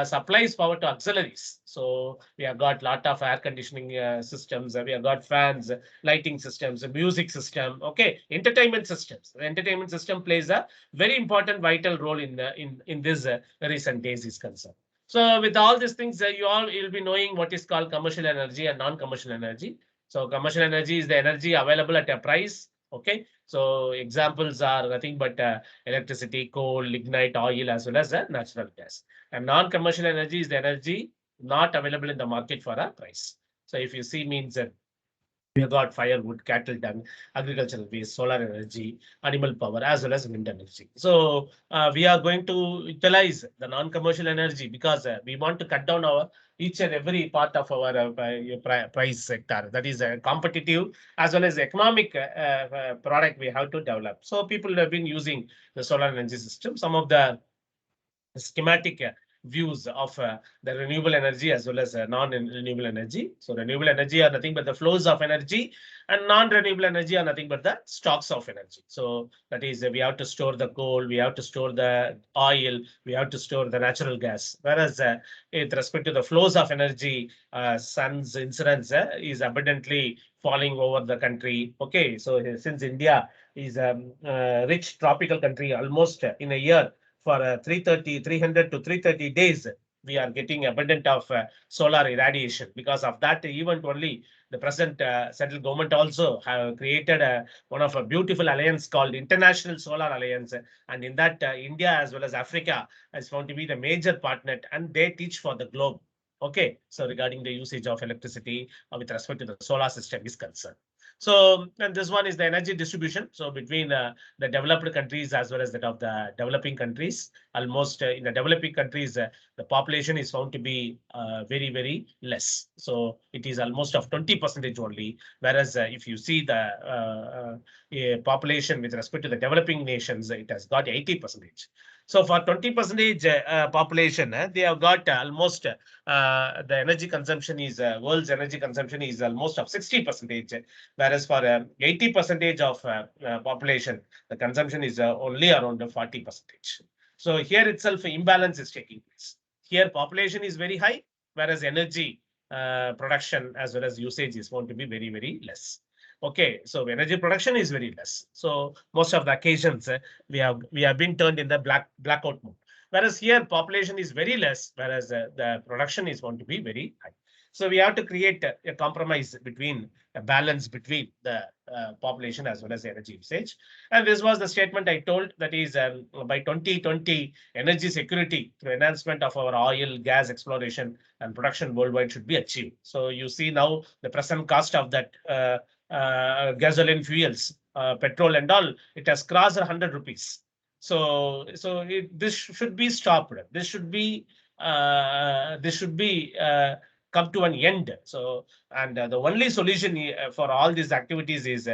Speaker 2: supplies power to auxiliaries. So we have got lot of air conditioning systems. We have got fans, lighting systems, music system. Okay, entertainment systems. The entertainment system plays a very important, vital role in this recent days is concerned. So with all these things, you'll be knowing what is called commercial energy and non-commercial energy. So commercial energy is the energy available at a price. Okay, so examples are nothing but electricity, coal, lignite, oil, as well as natural gas. And non-commercial energy is the energy not available in the market for a price. So if you see, means we have got firewood, cattle dung, agricultural waste, solar energy, animal power, as well as wind energy. So we are going to utilize the non-commercial energy because we want to cut down our each and every part of our price sector. That is competitive as well as economic product we have to develop. So people have been using the solar energy system. Some of the schematic views of the renewable energy as well as non-renewable energy. So renewable energy are nothing but the flows of energy, and non-renewable energy are nothing but the stocks of energy. So that is, we have to store the coal, we have to store the oil, we have to store the natural gas. Whereas with respect to the flows of energy, sun's incidence is abundantly falling over the country. Okay, so since India is a rich tropical country, almost in a year for 300 to 330 days, we are getting abundant of solar irradiation. Because of that event only, the present central government also have created one of a beautiful alliance called International Solar Alliance. And in that, India as well as Africa is found to be the major partner, and they teach for the globe. Okay, so regarding the usage of electricity with respect to the solar system is concerned. So, and this one is the energy distribution. So between the developed countries as well as that of the developing countries, almost in the developing countries, the population is found to be very, very less. So it is almost of 20% only. Whereas if you see the population with respect to the developing nations, it has got 80%. So for 20% population, they have got almost the energy consumption is world's energy consumption is almost of 60%, whereas for 80% of population, the consumption is only around 40%. So here itself, imbalance is taking place. Here population is very high, whereas energy production as well as usage is going to be very, very less. Okay, so energy production is very less. So most of the occasions we have been turned in the blackout mode. Whereas here population is very less, whereas the production is going to be very high. So we have to create a compromise between a balance between the population as well as energy usage. And this was the statement I told, that is by 2020, energy security through enhancement of our oil, gas exploration and production worldwide should be achieved. So you see now the present cost of that gasoline fuels, petrol and all, it has crossed 100 rupees. So this should be stopped. This should be come to an end. So, and the only solution for all these activities is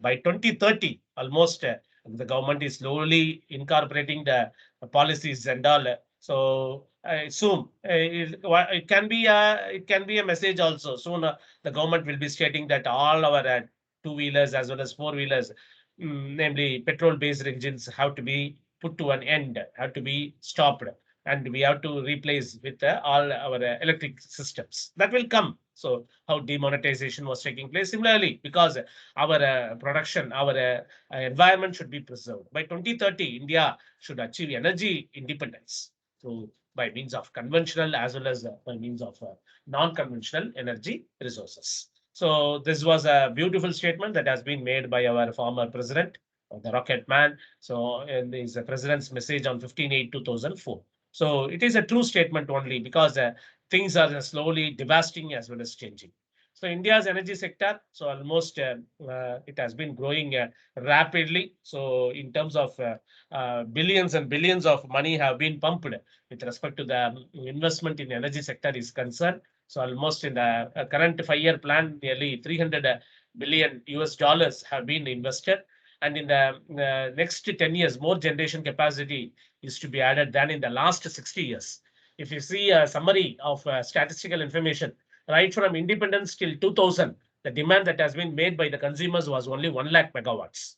Speaker 2: by 2030, almost the government is slowly incorporating the policies and all. So soon it can be a message also. Soon the government will be stating that all our two-wheelers as well as four-wheelers, namely petrol-based engines, have to be put to an end, have to be stopped, and we have to replace with all our electric systems. That will come. So how demonetization was taking place similarly, because our production, our environment should be preserved. By 2030, India should achieve energy independence. So by means of conventional as well as by means of non-conventional energy resources. So this was a beautiful statement that has been made by our former president, the rocket man. So in his president's message on 15/8/2004. So it is a true statement only, because things are slowly devastating as well as changing. So India's energy sector, so almost it has been growing rapidly. So in terms of billions and billions of money have been pumped with respect to the investment in energy sector is concerned. So almost in the current 5-year plan, nearly 300 billion US dollars have been invested. And in the next 10 years, more generation capacity is to be added than in the last 60 years. If you see a summary of statistical information, right from independence till 2000, the demand that has been made by the consumers was only 1 lakh megawatts.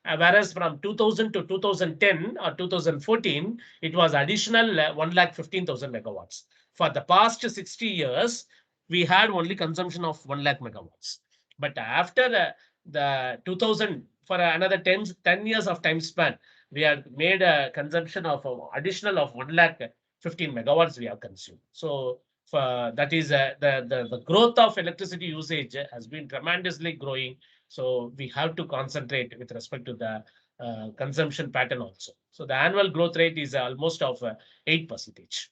Speaker 2: Whereas from 2000 to 2010 or 2014, it was additional 1,15,000 megawatts. For the past 60 years, we had only consumption of 1 lakh megawatts. But after the 2000, for another 10 years of time span, we have made a consumption of additional of 1,15,000 megawatts we have consumed. So that is the growth of electricity usage has been tremendously growing. So we have to concentrate with respect to the consumption pattern also. So the annual growth rate is almost of 8%.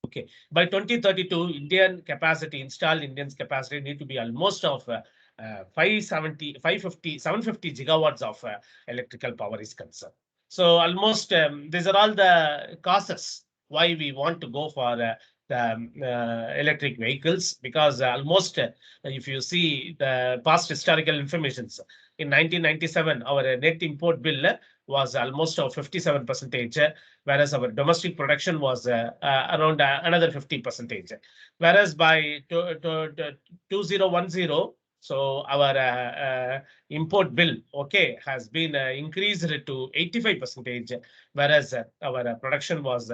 Speaker 2: Okay, by 2032, Indian capacity, installed Indians capacity need to be almost of 750 gigawatts of electrical power is concerned. So almost these are all the causes why we want to go for the electric vehicles, because almost if you see the past historical informations, in 1997, our net import bill was almost of 57%, whereas our domestic production was around another 50%. Whereas by 2010, so our import bill, okay, has been increased to 85%, whereas our production was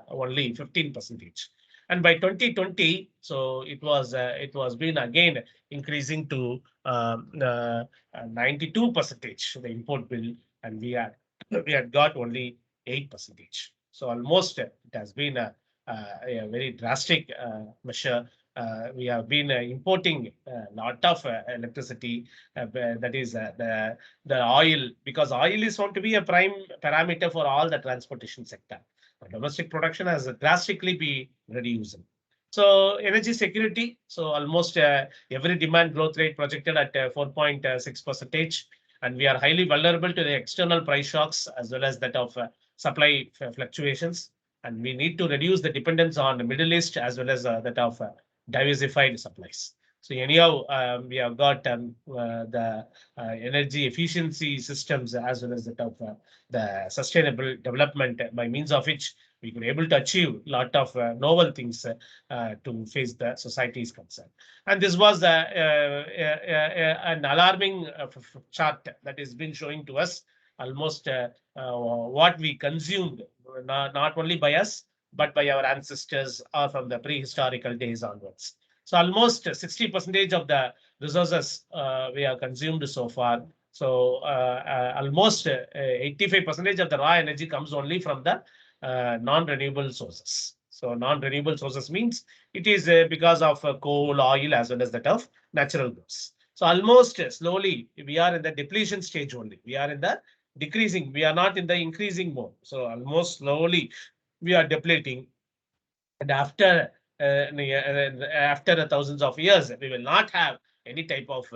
Speaker 2: only 15%. And by 2020, so it was been again increasing to 92%, the import bill, and we had got only 8%. So almost it has been a very drastic measure. We have been importing a lot of electricity, that is the oil, because oil is found to be a prime parameter for all the transportation sector. Domestic production has drastically been reduced. So energy security, so almost every demand growth rate projected at 4.6%, and we are highly vulnerable to the external price shocks as well as that of supply fluctuations, and we need to reduce the dependence on the Middle East as well as that of diversified supplies. So anyhow, we have got the energy efficiency systems as well as that of the sustainable development, by means of which we could able to achieve a lot of novel things to face the society's concern. And this was an alarming chart that has been showing to us almost what we consumed, not only by us, but by our ancestors or from the prehistorical days onwards. So almost 60% of the resources we have consumed so far. So almost 85% of the raw energy comes only from the non-renewable sources. So non-renewable sources means it is because of coal, oil, as well as that of natural gas. So almost slowly we are in the depletion stage only. We are in the decreasing. We are not in the increasing mode. So almost slowly we are depleting, and after thousands of years, we will not have any type of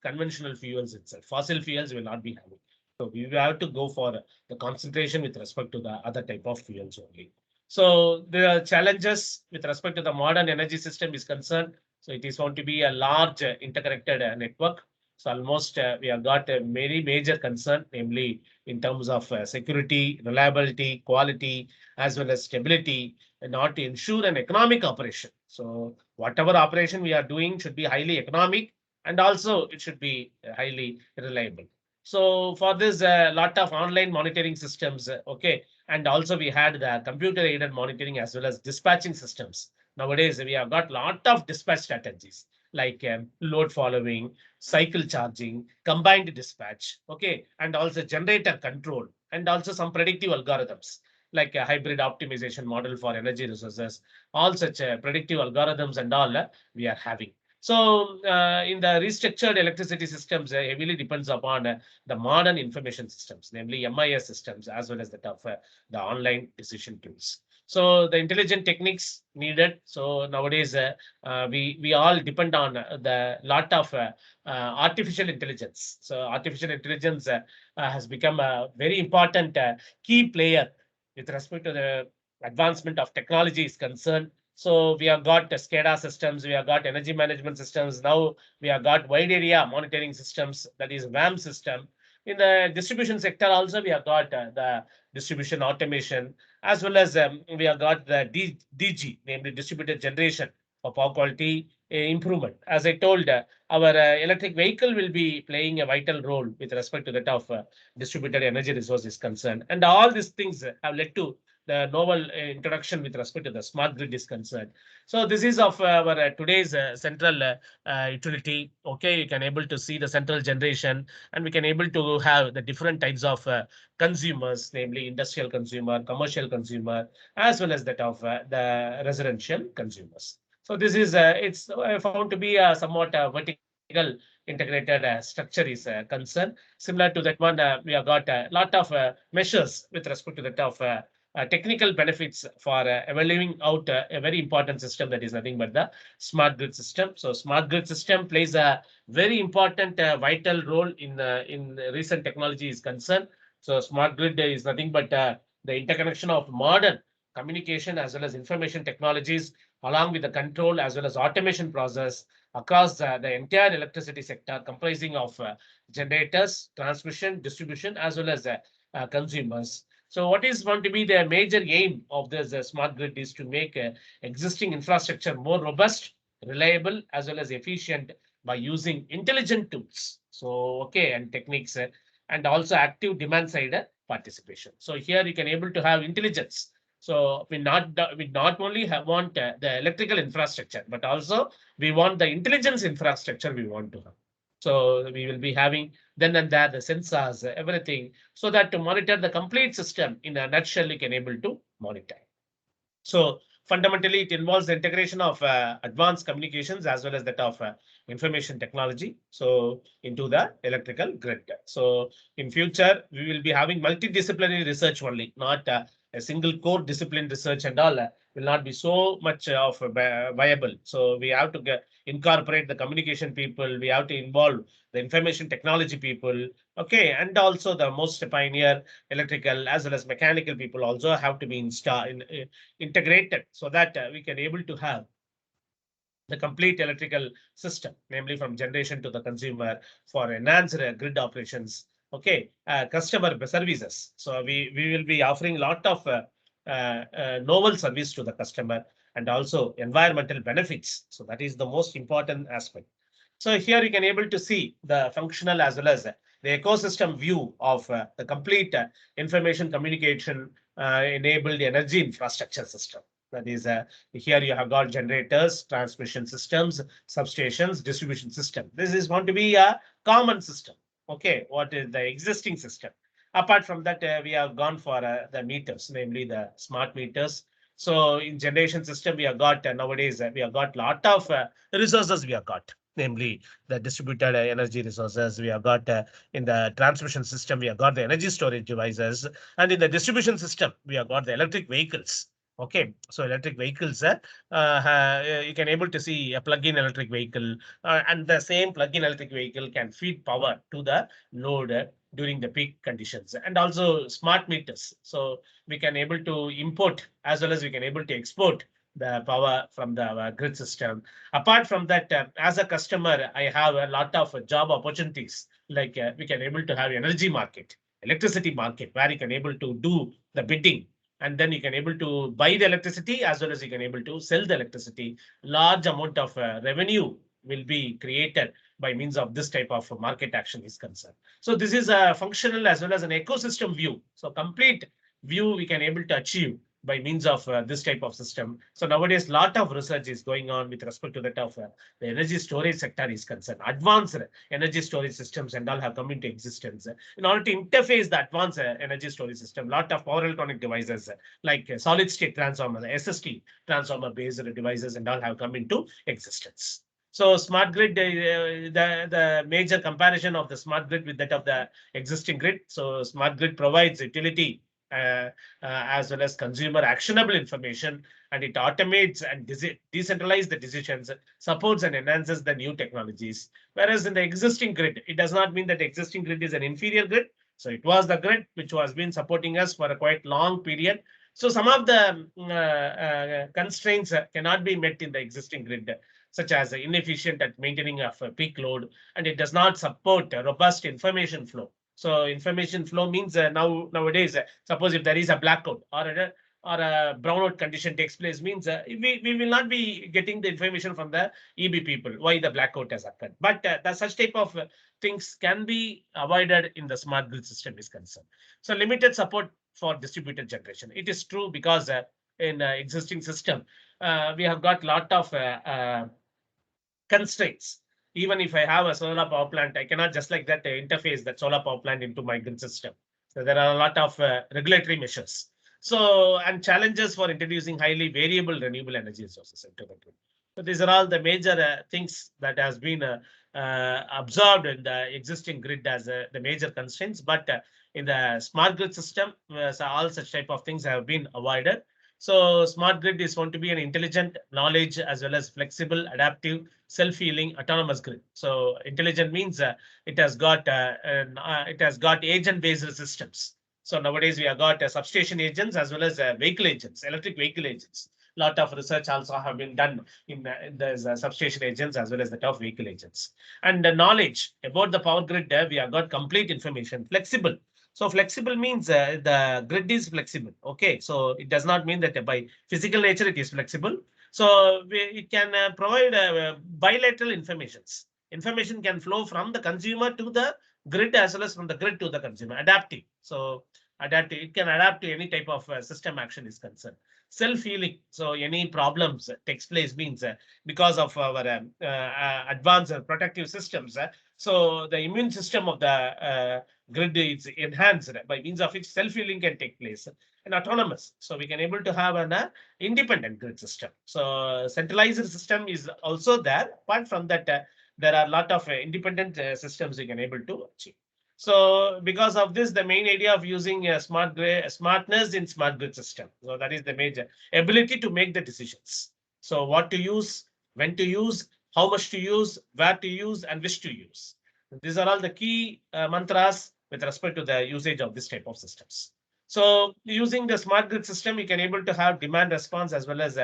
Speaker 2: conventional fuels itself. Fossil fuels will not be having. So we will have to go for the concentration with respect to the other type of fuels only. So the challenges with respect to the modern energy system is concerned. So it is going to be a large interconnected network. So almost we have got a very major concern, namely in terms of security, reliability, quality, as well as stability, in order to ensure an economic operation. So whatever operation we are doing should be highly economic, and also it should be highly reliable. So for this, a lot of online monitoring systems, okay, and also we had the computer aided monitoring as well as dispatching systems. Nowadays, we have got lot of dispatch strategies like load following, cycle charging, combined dispatch, okay, and also generator control, and also some predictive algorithms like a hybrid optimization model for energy resources. All such predictive algorithms and all we are having. So in the restructured electricity systems, heavily depends upon the modern information systems, namely MIS systems, as well as that of the online decision tools. So the intelligent techniques needed. So nowadays we all depend on the lot of artificial intelligence. So artificial intelligence has become a very important key player with respect to the advancement of technology is concerned. So we have got SCADA systems, we have got energy management systems. Now we have got wide area monitoring systems, that is WAM system. In the distribution sector also, we have got the distribution automation, as well as we have got the DG, namely distributed generation for power quality improvement. As I told, our electric vehicle will be playing a vital role with respect to that of distributed energy resources concerned. And all these things have led to the novel introduction with respect to the smart grid is concerned. So this is of our today's central utility. Okay, you can able to see the central generation, and we can able to have the different types of consumers, namely industrial consumer, commercial consumer, as well as that of the residential consumers. So this is it's found to be somewhat vertical integrated structure is concerned. Similar to that one, we have got a lot of measures with respect to that of technical benefits for evaluating out a very important system, that is nothing but the smart grid system. So smart grid system plays a very important vital role in recent technology is concerned. So smart grid is nothing but the interconnection of modern communication as well as information technologies, along with the control as well as automation process across the entire electricity sector, comprising of generators, transmission, distribution, as well as consumers. So what is going to be the major aim of this smart grid is to make existing infrastructure more robust, reliable, as well as efficient by using intelligent tools. So, okay, and techniques and also active demand side participation. So here you can able to have intelligence. So we not only want the electrical infrastructure, but also we want the intelligence infrastructure we want to have. So we will be having then and there the sensors, everything, so that to monitor the complete system in a nutshell, you can able to monitor. So fundamentally, it involves the integration of advanced communications as well as that of information technology. So into the electrical grid. So in future, we will be having multidisciplinary research only, not a single core discipline research and all will not be so much of viable. So we have to incorporate the communication people. We have to involve the information technology people. Okay, and also the most pioneer electrical as well as mechanical people also have to be integrated so that we can able to have the complete electrical system, namely from generation to the consumer for enhanced grid operations. Okay, customer services. So we will be offering a lot of novel service to the customer and also environmental benefits. So that is the most important aspect. So here you can able to see the functional as well as the ecosystem view of the complete information communication enabled energy infrastructure system. That is, here you have got generators, transmission systems, substations, distribution system. This is going to be a common system. Okay, what is the existing system? Apart from that, we have gone for the meters, namely the smart meters. So in generation system, we have got nowadays, we have got lot of resources we have got, namely the distributed energy resources. We have got in the transmission system, we have got the energy storage devices. And in the distribution system, we have got the electric vehicles. Okay, so electric vehicles, you can able to see a plug-in electric vehicle, and the same plug-in electric vehicle can feed power to the load during the peak conditions, and also smart meters. So we can able to import as well as we can able to export the power from the grid system. Apart from that, as a customer, I have a lot of job opportunities. Like we can able to have energy market, electricity market, where you can able to do the bidding, and then you can able to buy the electricity as well as you can able to sell the electricity. Large amount of revenue will be created by means of this type of market action is concerned. So this is a functional as well as an ecosystem view. So complete view we can able to achieve by means of this type of system. So nowadays, lot of research is going on with respect to that of the energy storage sector is concerned. Advanced energy storage systems and all have come into existence. In order to interface the advanced energy storage system, lot of power electronic devices like solid state transformer, SST transformer based devices and all have come into existence. So smart grid, the major comparison of the smart grid with that of the existing grid. So smart grid provides utility as well as consumer actionable information, and it automates and decentralizes the decisions, supports and enhances the new technologies. Whereas in the existing grid, it does not mean that existing grid is an inferior grid. So it was the grid which was been supporting us for a quite long period. So some of the constraints cannot be met in the existing grid, such as inefficient at maintaining of peak load, and it does not support robust information flow. So information flow means nowadays, suppose if there is a blackout or a brownout condition takes place, means we will not be getting the information from the EB people why the blackout has occurred. But such type of things can be avoided in the smart grid system is concerned. So limited support for distributed generation. It is true because in existing system, we have got lot of constraints. Even if I have a solar power plant, I cannot just like that interface that solar power plant into my grid system. So there are a lot of regulatory measures. So, and challenges for introducing highly variable renewable energy sources into the grid. So these are all the major things that has been observed in the existing grid as the major constraints. But in the smart grid system, so all such type of things have been avoided. So smart grid is going to be an intelligent, knowledge as well as flexible, adaptive, self-healing, autonomous grid. So intelligent means it has got agent-based systems. So nowadays we have got substation agents as well as vehicle agents, electric vehicle agents. Lot of research also have been done in the substation agents as well as the top vehicle agents. And the knowledge about the power grid, we have got complete information, flexible. So flexible means the grid is flexible. Okay, so it does not mean that by physical nature it is flexible. So it can provide bilateral informations. Information can flow from the consumer to the grid as well as from the grid to the consumer. Adaptive. So it can adapt to any type of system action is concerned. Self-healing. So any problems takes place means because of our advanced protective systems. So the immune system of the grid is enhanced by means of which self-healing can take place and autonomous. So we can able to have an independent grid system. So centralized system is also there. Apart from that, there are a lot of independent systems we can able to achieve. So because of this, the main idea of using smartness in smart grid system. So that is the major ability to make the decisions. So what to use, when to use, how much to use, where to use, and which to use. These are all the key mantras with respect to the usage of this type of systems. So using the smart grid system, you can able to have demand response as well as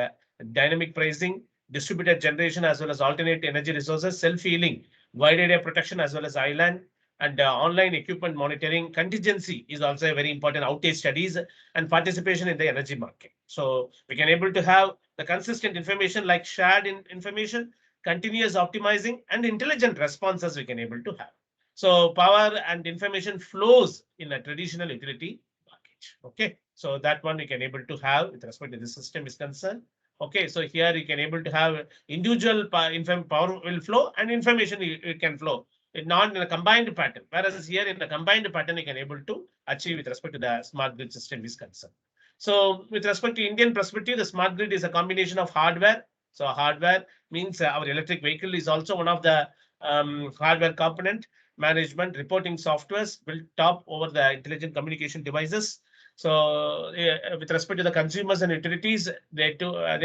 Speaker 2: dynamic pricing, distributed generation as well as alternate energy resources, self-healing, wide area protection as well as island, and online equipment monitoring. Contingency is also a very important, outage studies and participation in the energy market. So we can able to have the consistent information like shared information, continuous optimizing, and intelligent responses we can able to have. So power and information flows in a traditional utility package. Okay, so that one we can able to have with respect to the system is concerned. Okay, so here you can able to have individual power will flow and information it can flow. It not in a combined pattern, whereas here in the combined pattern you can able to achieve with respect to the smart grid system is concerned. So with respect to Indian perspective, the smart grid is a combination of hardware. So hardware means our electric vehicle is also one of the hardware component, management reporting softwares built top over the intelligent communication devices. So with respect to the consumers and utilities, they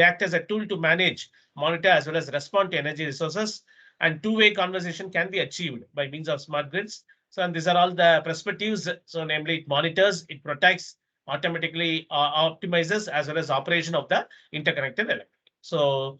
Speaker 2: act as a tool to manage, monitor, as well as respond to energy resources. And two-way conversation can be achieved by means of smart grids. So and these are all the perspectives. So namely, it monitors, it protects, automatically optimizes, as well as operation of the interconnected electric. So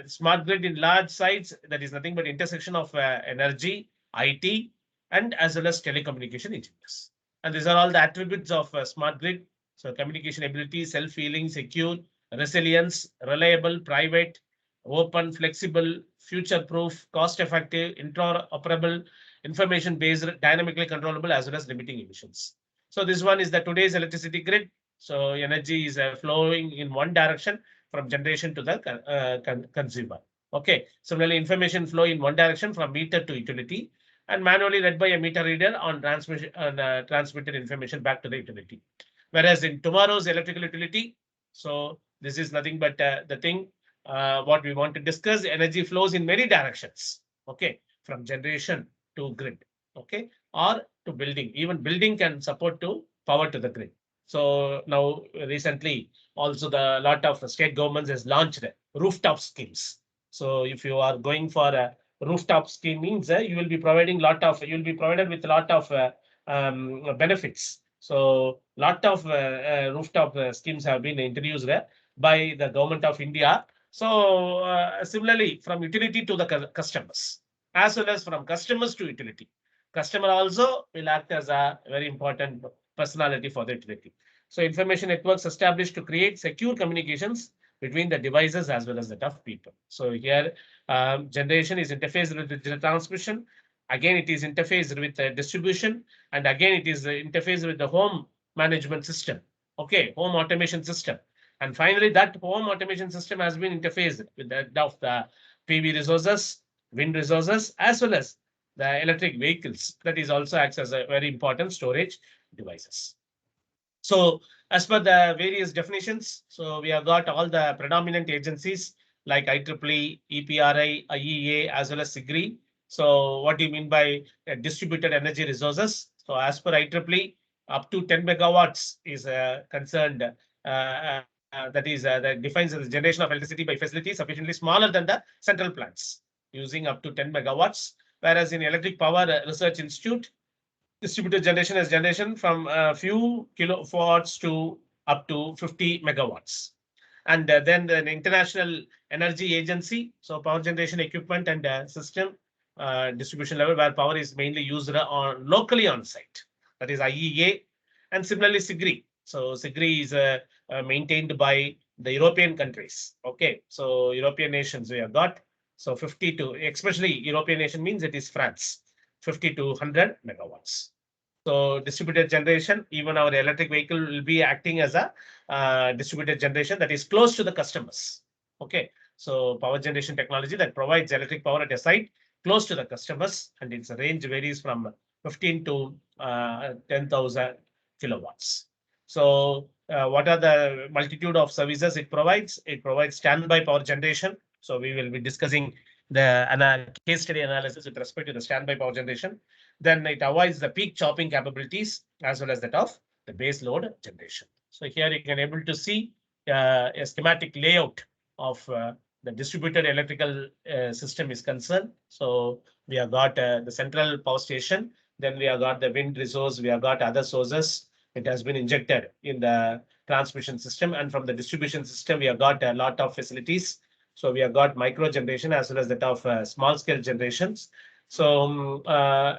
Speaker 2: smart grid in large sites, that is nothing but intersection of energy, IT, and as well as telecommunication engineers. And these are all the attributes of smart grid. So communication ability, self-healing, secure, resilience, reliable, private, open, flexible, future-proof, cost-effective, interoperable, information-based, dynamically controllable, as well as limiting emissions. So this one is the today's electricity grid. So energy is flowing in one direction from generation to the consumer. Okay. Similarly, information flow in one direction from meter to utility and manually read by a meter reader on transmission transmitted information back to the utility. Whereas in tomorrow's electrical utility, so this is nothing but the thing what we want to discuss. Energy flows in many directions. Okay, from generation to grid. Okay, or to building. Even building can support to power to the grid. So now recently also the lot of state governments has launched rooftop schemes. So if you are going for a rooftop scheme means you will be providing you will be provided with a lot of benefits. So lot of rooftop schemes have been introduced by the government of India. So similarly from utility to the customers as well as from customers to utility. Customer also will act as a very important personality for the utility. So information networks established to create secure communications between the devices as well as the tough people. So here generation is interfaced with digital transmission. Again, it is interfaced with the distribution. And again, it is interfaced with the home management system. Okay, home automation system. And finally, that home automation system has been interfaced with the PV resources, wind resources, as well as the electric vehicles. That is also acts as a very important storage devices. So as per the various definitions, so we have got all the predominant agencies like IEEE, EPRI, IEA, as well as SIGRI. So what do you mean by distributed energy resources? So as per IEEE, up to 10 megawatts is concerned. That defines the generation of electricity by facilities sufficiently smaller than the central plants, using up to 10 megawatts. Whereas in Electric Power Research Institute, distributed generation is generation from a few kilowatts to up to 50 megawatts. And then the International Energy Agency, so power generation equipment and system distribution level where power is mainly used locally on site. That is IEA. And similarly, SIGRI. So SIGRI is maintained by the European countries. Okay, so European nations we have got. So 50 to, especially European nation means it is France, 50 to 100 megawatts. So distributed generation, even our electric vehicle will be acting as a distributed generation that is close to the customers. Okay, so power generation technology that provides electric power at a site close to the customers, and its range varies from 15 to 10,000 kilowatts. So what are the multitude of services it provides? It provides standby power generation. So we will be discussing the case study analysis with respect to the standby power generation. Then it avoids the peak chopping capabilities as well as that of the base load generation. So here you can able to see a schematic layout of the distributed electrical system is concerned. So we have got the central power station, then we have got the wind resource, we have got other sources. It has been injected in the transmission system, and from the distribution system, we have got a lot of facilities. So we have got micro generation as well as that of small scale generations. So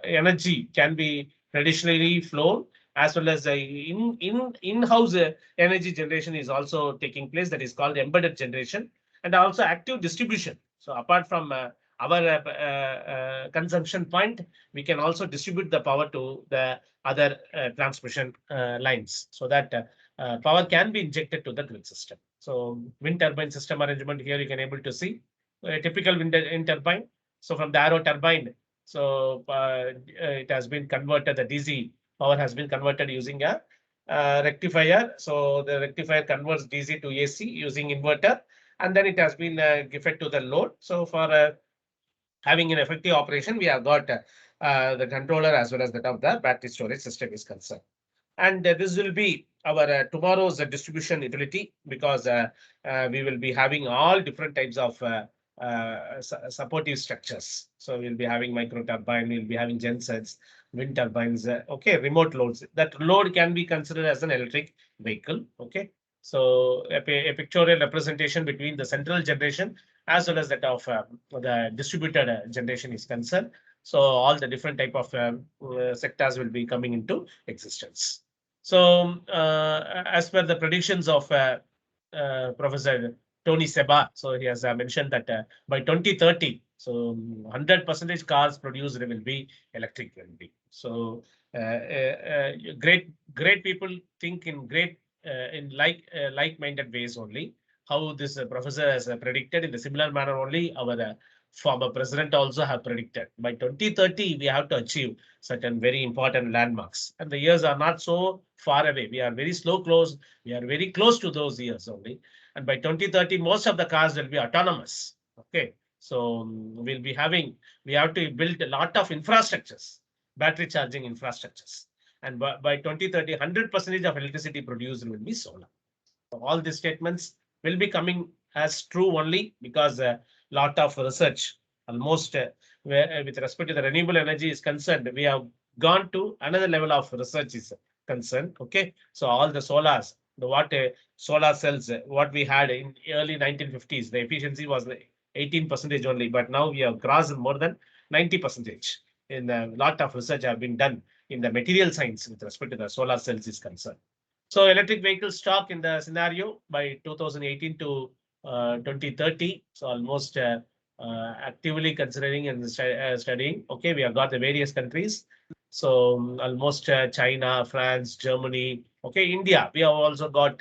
Speaker 2: energy can be traditionally flown as well as in-house energy generation is also taking place. That is called embedded generation, and also active distribution. So apart from our consumption point, we can also distribute the power to the other transmission lines so that power can be injected to the grid system. So wind turbine system arrangement here you can able to see a typical wind turbine. So from the aero turbine, so it has been converted, the DC power has been converted using a rectifier. So the rectifier converts DC to AC using inverter, and then it has been fed to the load. So for having an effective operation, we have got the controller as well as that of the battery storage system is concerned. And this will be our tomorrow's distribution utility, because we will be having all different types of supportive structures. So we'll be having micro turbine, we'll be having gensets, wind turbines, okay, remote loads. That load can be considered as an electric vehicle. Okay, so a pictorial representation between the central generation as well as that of the distributed generation is concerned. So all the different type of sectors will be coming into existence. So as per the predictions of Professor Tony Seba, so he has mentioned that by 2030, so 100% cars produced will be electric will be. So great people think in great in like-minded ways only. How this professor has predicted in the similar manner only our former president also have predicted. By 2030, we have to achieve certain very important landmarks, and the years are not so far away. We are very close. We are very close to those years only. And by 2030, most of the cars will be autonomous. Okay, so we have to build a lot of infrastructures, battery charging infrastructures. And by 2030, 100% of electricity produced will be solar. So all these statements will be coming as true only because a lot of research, almost with respect to the renewable energy is concerned, we have gone to another level of research is concerned. Okay, so all the solars, solar cells, what we had in early 1950s, the efficiency was 18% only, but now we have crossed more than 90%. In a lot of research have been done in the material science with respect to the solar cells is concerned. So electric vehicle stock in the scenario by 2018 to 2030. So almost actively considering and studying. Okay, we have got the various countries. So almost China, France, Germany. Okay, India. We have also got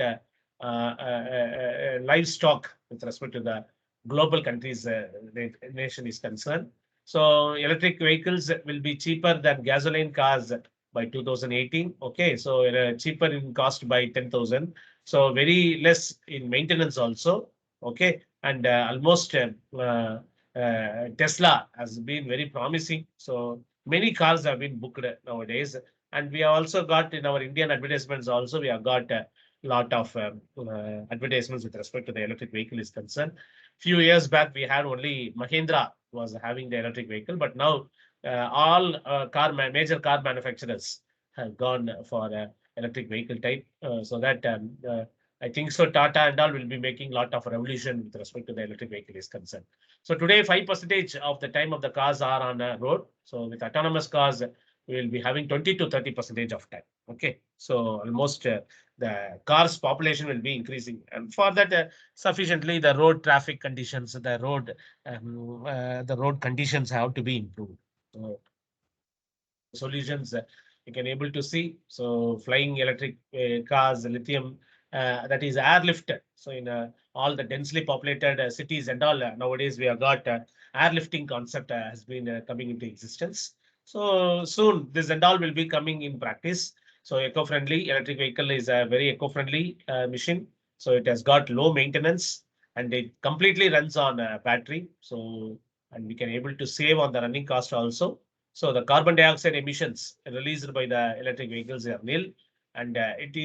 Speaker 2: livestock with respect to the global countries the nation is concerned. So electric vehicles will be cheaper than gasoline cars by 2018. Okay, so cheaper in cost by 10,000. So very less in maintenance also. Okay, and almost Tesla has been very promising. So many cars have been booked nowadays. And we have also got in our Indian advertisements also, we have got a lot of advertisements with respect to the electric vehicle is concerned. Few years back, we had only Mahindra was having the electric vehicle, but now all major car manufacturers have gone for electric vehicle type. So that I think so Tata and all will be making a lot of revolution with respect to the electric vehicle is concerned. So today 5% of the time of the cars are on a road. So with autonomous cars, we will be having 20 to 30% of time. Okay, so almost the cars population will be increasing, and for that sufficiently the road traffic conditions, the road conditions have to be improved. Solutions you can able to see. So flying electric cars, lithium, that is airlifted. So in all the densely populated cities and all, nowadays we have got airlifting concept has been coming into existence. So soon this and all will be coming in practice. So eco-friendly electric vehicle is a very eco-friendly machine. So it has got low maintenance and it completely runs on a battery. So and we can able to save on the running cost also. So the carbon dioxide emissions released by the electric vehicles are nil, and it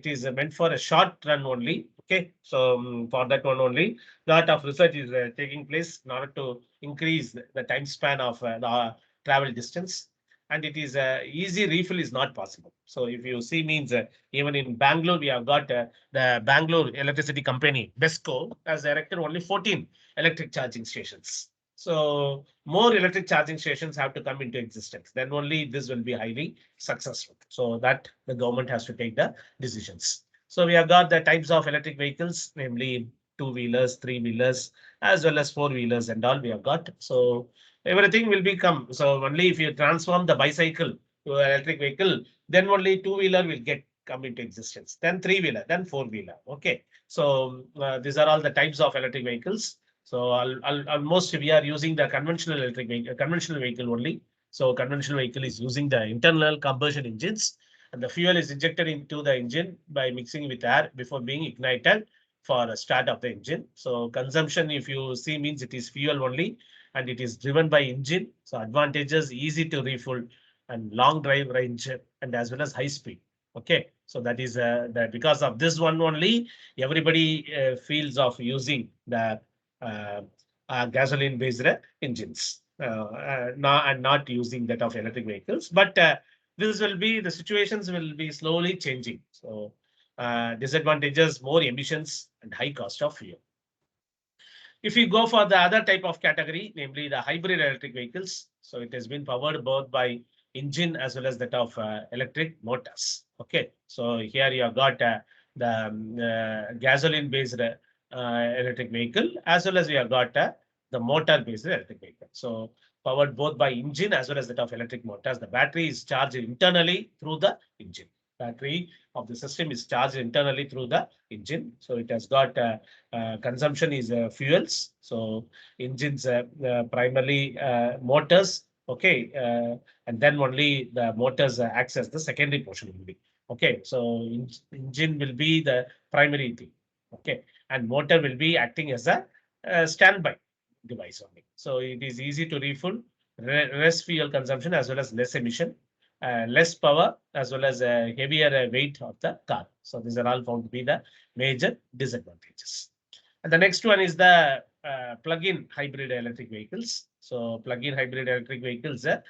Speaker 2: is meant for a short run only. Okay, so for that one only, lot of research is taking place in order to increase the time span of the travel distance, and it is easy refill is not possible. So if you see means even in Bangalore we have got the Bangalore Electricity Company BESCO has erected only 14 electric charging stations. So more electric charging stations have to come into existence. Then only this will be highly successful. So that the government has to take the decisions. So we have got the types of electric vehicles, namely two-wheelers, three-wheelers, as well as four-wheelers and all we have got. So everything will become. So only if you transform the bicycle to an electric vehicle, then only two-wheeler will get come into existence. Then three-wheeler, then four-wheeler. Okay. So these are all the types of electric vehicles. So almost we are using the conventional electric vehicle, conventional vehicle only. So conventional vehicle is using the internal combustion engines, and the fuel is injected into the engine by mixing with air before being ignited for a start of the engine. So consumption, if you see, means it is fuel only, and it is driven by engine. So advantages, easy to refuel and long drive range, and as well as high speed. Okay, so that is that because of this one only, everybody feels of using the uh, gasoline-based engines, not using that of electric vehicles. But this will be the situations will be slowly changing. So disadvantages, more emissions and high cost of fuel. If you go for the other type of category, namely the hybrid electric vehicles, so it has been powered both by engine as well as that of electric motors. Okay, so here you have got the gasoline-based electric vehicle as well as we have got the motor-based electric vehicle. So powered both by engine as well as that of electric motors. The battery is charged internally through the engine. Battery of the system is charged internally through the engine. So it has got consumption is fuels. So engines primarily motors. Okay, and then only the motors access the secondary portion will be. Okay, so engine will be the primary thing. Okay, and motor will be acting as a standby device only. So it is easy to refuel, less fuel consumption as well as less emission, less power as well as a heavier weight of the car. So these are all found to be the major disadvantages. And the next one is the plug-in hybrid electric vehicles. So plug-in hybrid electric vehicles, a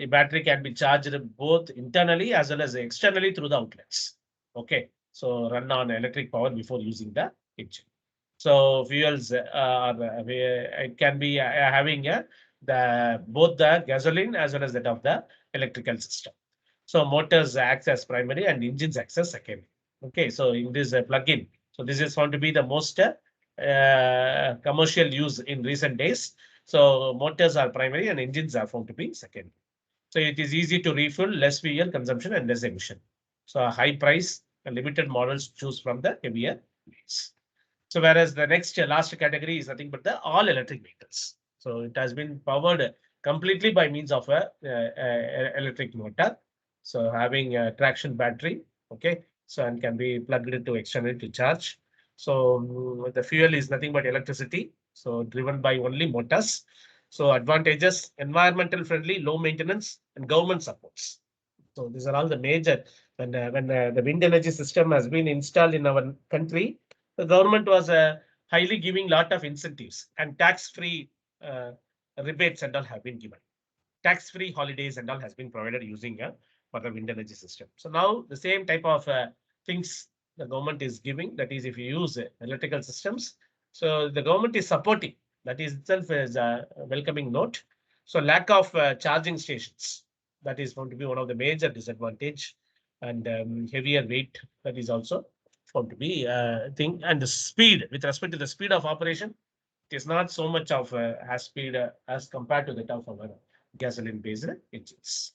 Speaker 2: battery can be charged both internally as well as externally through the outlets. Okay, so run on electric power before using the engine. So fuels it can be having the both the gasoline as well as that of the electrical system. So motors acts as primary and engines acts as secondary. Okay, so in this plug-in, so this is found to be the most commercial use in recent days. So motors are primary and engines are found to be secondary. So it is easy to refuel, less fuel consumption and less emission. So a high price and limited models choose from the heavier weights. So whereas the next last category is nothing but the all electric vehicles. So it has been powered completely by means of a electric motor. So having a traction battery, okay, so and can be plugged into externally to charge. So the fuel is nothing but electricity. So driven by only motors. So advantages, environmental friendly, low maintenance, and government supports. So these are all the major. When the wind energy system has been installed in our country, the government was highly giving lot of incentives and tax-free rebates and all have been given. Tax-free holidays and all has been provided using for the wind energy system. So now the same type of things the government is giving. That is, if you use electrical systems, so the government is supporting. That is itself is a welcoming note. So lack of charging stations, that is going to be one of the major disadvantage, and heavier weight, that is also found to be a thing. And the speed, with respect to the speed of operation, it is not so much of as speed as compared to that of our gasoline based engines.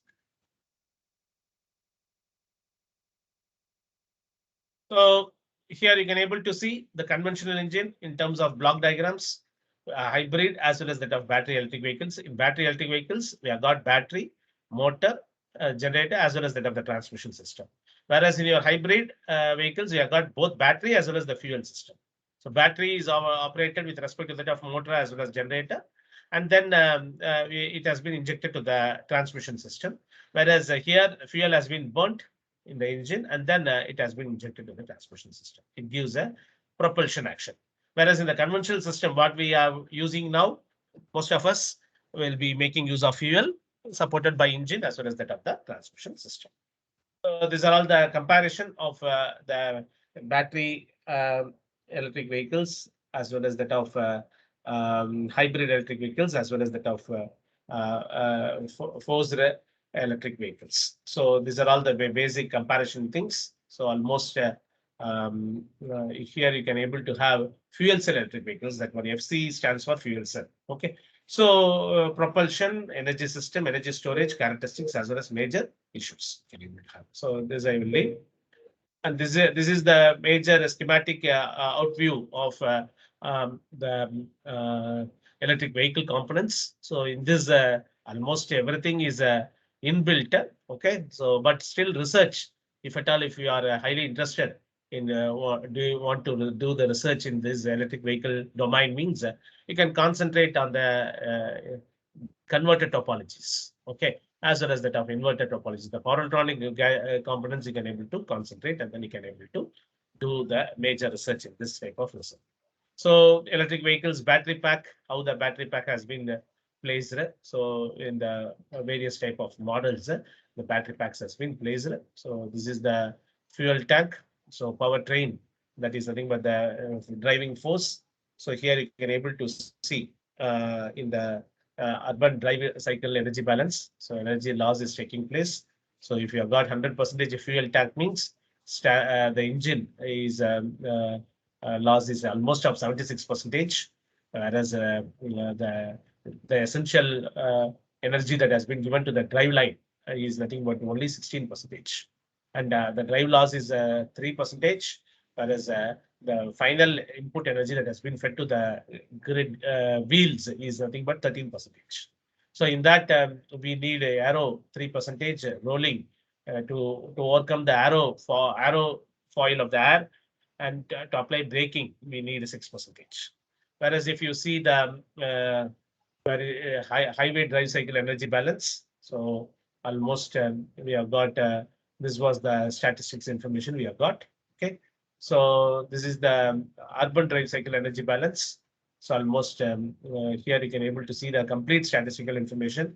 Speaker 2: So here you can able to see the conventional engine in terms of block diagrams, hybrid as well as that of battery electric vehicles. In battery electric vehicles, we have got battery, motor, generator as well as that of the transmission system. Whereas in your hybrid vehicles, you have got both battery as well as the fuel system. So battery is operated with respect to that of motor as well as generator, and then it has been injected to the transmission system. Whereas here fuel has been burnt in the engine and then it has been injected to the transmission system. It gives a propulsion action. Whereas in the conventional system, what we are using now, most of us will be making use of fuel supported by engine as well as that of the transmission system. So these are all the comparison of the battery electric vehicles as well as that of hybrid electric vehicles as well as that of forced electric vehicles. So these are all the basic comparison things. So almost here you can able to have fuel cell electric vehicles. That one FC stands for fuel cell. Okay. So propulsion, energy system, energy storage characteristics as well as major issues. So this I will leave. And this is the major schematic outview of the electric vehicle components. So in this, almost everything is inbuilt. Okay, so but still research, if at all, if you are highly interested in do you want to do the research in this electric vehicle domain, means you can concentrate on the converter topologies. Okay, as well as that of inverter topologies. The power electronic components you can able to concentrate, and then you can able to do the major research in this type of research. So electric vehicles battery pack, how the battery pack has been placed. So in the various type of models, the battery packs has been placed. So this is the fuel tank. So powertrain, that is nothing but the driving force. So here you can able to see in the urban drive cycle energy balance. So energy loss is taking place. So if you have got 100% fuel tank, means the engine is loss is almost of 76%, whereas the essential energy that has been given to the drive line is nothing but only 16%, and the drive loss is 3%, whereas the final input energy that has been fed to the grid wheels is nothing but 13%. So in that we need a arrow 3% rolling to overcome the arrow foil of the air, and to apply braking we need 6%. Whereas if you see the highway drive cycle energy balance, so almost we have got this was the statistics information we have got. Okay, so this is the urban drive cycle energy balance. So almost here you can able to see the complete statistical information.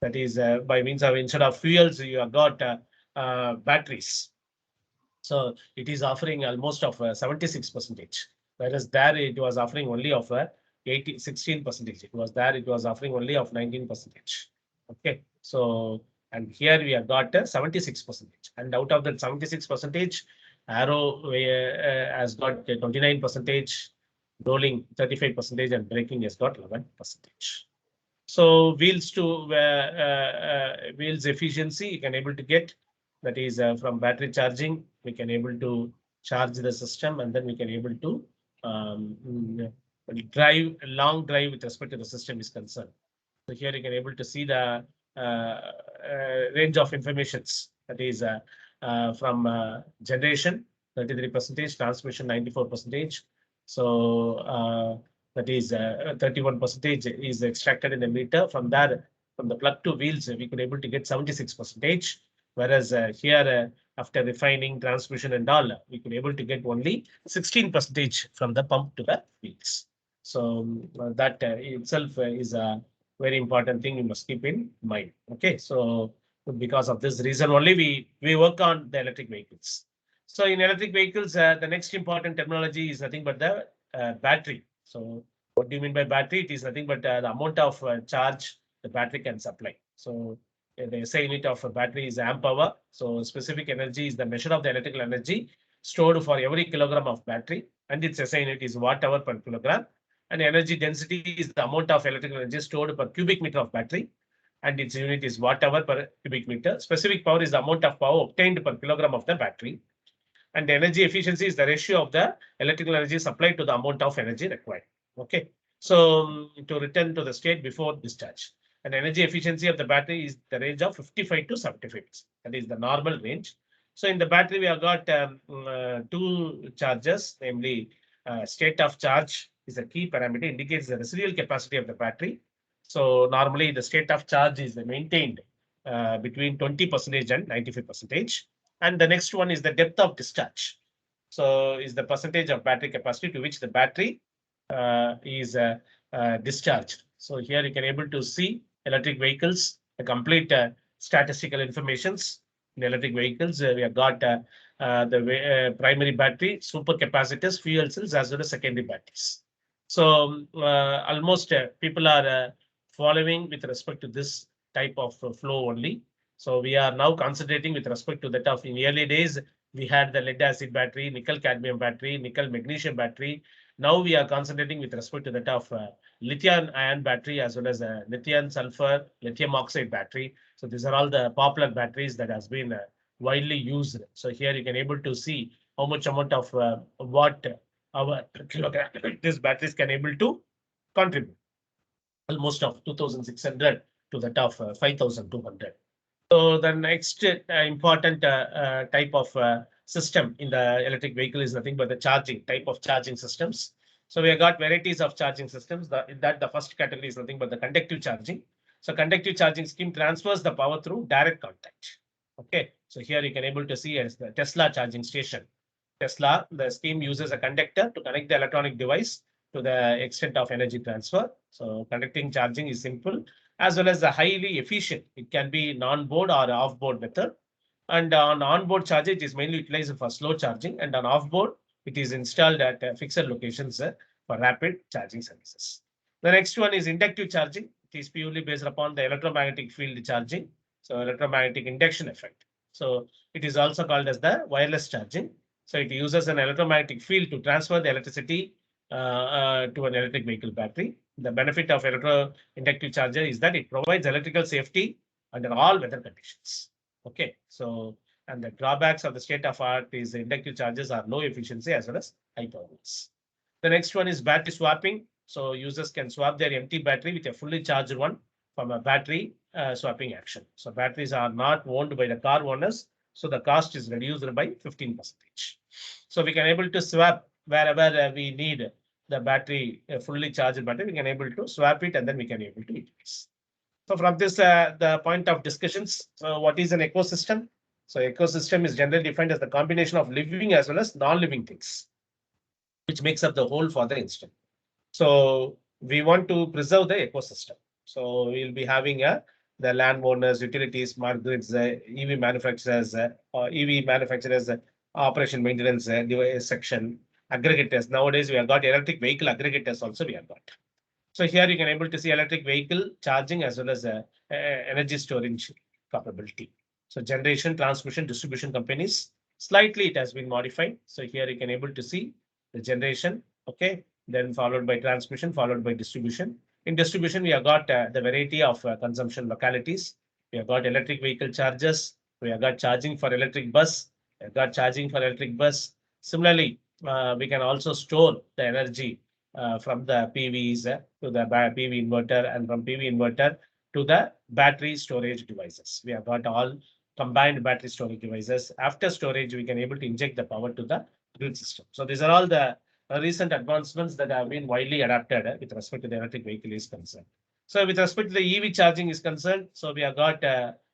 Speaker 2: That is by means of instead of fuels, you have got batteries. So it is offering almost of 76%, whereas there it was offering only of 16%. It was there, it was offering only of 19%. Okay, so and here we have got 76%, and out of that 76%, arrow has got 29%, rolling 35%, and braking has got 11%. So wheels to wheels efficiency you can able to get, that is from battery charging we can able to charge the system, and then we can able to drive long drive with respect to the system is concerned. So here you can able to see the range of informations, that is from generation 33%, transmission 94%. So that is 31% is extracted in the meter. From there, from the plug to wheels, we could able to get 76%. Whereas here, after refining, transmission and all, we could able to get only 16% from the pump to the wheels. So that itself is a very important thing you must keep in mind. Okay, so because of this reason only we work on the electric vehicles. So in electric vehicles, the next important terminology is nothing but the battery. So what do you mean by battery? It is nothing but the amount of charge the battery can supply. So the SI unit of a battery is amp hour. So specific energy is the measure of the electrical energy stored for every kilogram of battery, and its SI unit is watt hour per kilogram. And energy density is the amount of electrical energy stored per cubic meter of battery, and its unit is watt hour per cubic meter. Specific power is the amount of power obtained per kilogram of the battery. And the energy efficiency is the ratio of the electrical energy supplied to the amount of energy required. Okay. So to return to the state before discharge. And energy efficiency of the battery is the range of 55 to 75%. That is the normal range. So in the battery, we have got two charges, namely state of charge is a key parameter, indicates the residual capacity of the battery. So normally the state of charge is maintained between 20% and 95%. And the next one is the depth of discharge. So is the percentage of battery capacity to which the battery is discharged. So here you can able to see electric vehicles, the complete statistical informations in electric vehicles. We have got the primary battery, supercapacitors, fuel cells, as well as secondary batteries. So almost people are following with respect to this type of flow only. So we are now concentrating with respect to that of in early days, we had the lead acid battery, nickel cadmium battery, nickel magnesium battery. Now we are concentrating with respect to that of lithium ion battery as well as lithium sulfur, lithium oxide battery. So these are all the popular batteries that has been widely used. So here you can able to see how much amount of what our kilogram these batteries can able to contribute. Almost of 2,600 to that of 5,200. So the next important type of system in the electric vehicle is nothing but the charging type of charging systems. So we have got varieties of charging systems. The first category is nothing but the conductive charging. So conductive charging scheme transfers the power through direct contact. Okay, so here you can able to see as the Tesla charging station. Tesla, the scheme uses a conductor to connect the electronic device to the extent of energy transfer. So conducting charging is simple as well as highly efficient. It can be non-board or off-board method. And on on-board charger, it is mainly utilized for slow charging, and on off-board, it is installed at fixed locations for rapid charging services. The next one is inductive charging. It is purely based upon the electromagnetic field charging, so electromagnetic induction effect. So it is also called as the wireless charging. So it uses an electromagnetic field to transfer the electricity to an electric vehicle battery. The benefit of electro-inductive charger is that it provides electrical safety under all weather conditions. Okay, so and the drawbacks of the state of art is the inductive chargers are low efficiency as well as high performance. The next one is battery swapping. So users can swap their empty battery with a fully charged one from a battery swapping action. So batteries are not owned by the car owners, so the cost is reduced by 15%. So we can able to swap wherever we need the battery, fully charged battery, we can able to swap it and then we can able to utilize. So from this, the point of discussions, what is an ecosystem? So ecosystem is generally defined as the combination of living as well as non-living things, which makes up the whole for the instant. So we want to preserve the ecosystem. So we'll be having the landowners, utilities, smart grids, EV manufacturers, operation maintenance device section, aggregators. Nowadays we have got electric vehicle aggregators also we have got. So here you can able to see electric vehicle charging as well as energy storage capability. So generation, transmission, distribution companies, slightly it has been modified. So here you can able to see the generation, okay, then followed by transmission, followed by distribution. In distribution, we have got the variety of consumption localities. We have got electric vehicle chargers. We have got charging for electric bus. We have got charging for electric bus. Similarly, we can also store the energy from the PVs to the PV inverter and from PV inverter to the battery storage devices. We have got all combined battery storage devices. After storage, we can able to inject the power to the grid system. So these are all the recent advancements that have been widely adapted with respect to the electric vehicle is concerned. So with respect to the EV charging is concerned, so we have got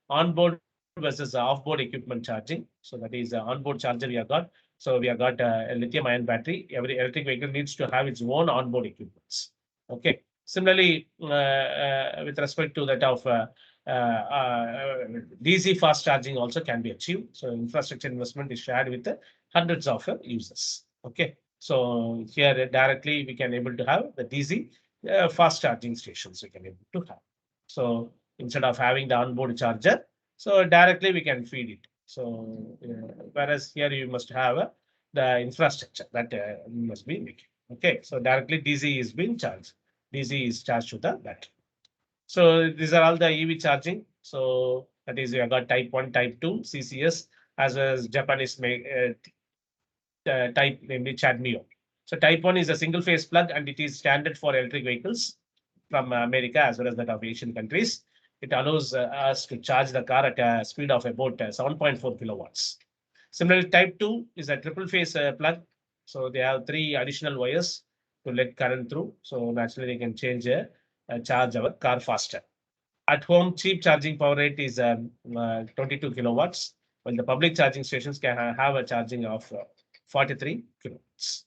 Speaker 2: onboard versus off-board equipment charging. So that is onboard charger we have got. So we have got a lithium ion battery. Every electric vehicle needs to have its own onboard equipments. Okay. Similarly, with respect to that of DC fast charging also can be achieved. So infrastructure investment is shared with hundreds of users. Okay. So here directly we can able to have the DC fast charging stations we can able to have. So instead of having the onboard charger, so directly we can feed it. So whereas here you must have the infrastructure that must be making. Okay, so directly DC is being charged. DC is charged to the battery. So these are all the EV charging. So that is we have got type 1, type 2, CCS, as well as Japanese type, namely CHAdeMO. So type 1 is a single phase plug, and it is standard for electric vehicles from America as well as that of Asian countries. It allows us to charge the car at a speed of about 7.4 kilowatts. Similarly, type 2 is a triple phase plug. So they have 3 additional wires to let current through. So naturally, they can charge our car faster. At home, cheap charging power rate is 22 kilowatts, while the public charging stations can have a charging of 43 kilowatts.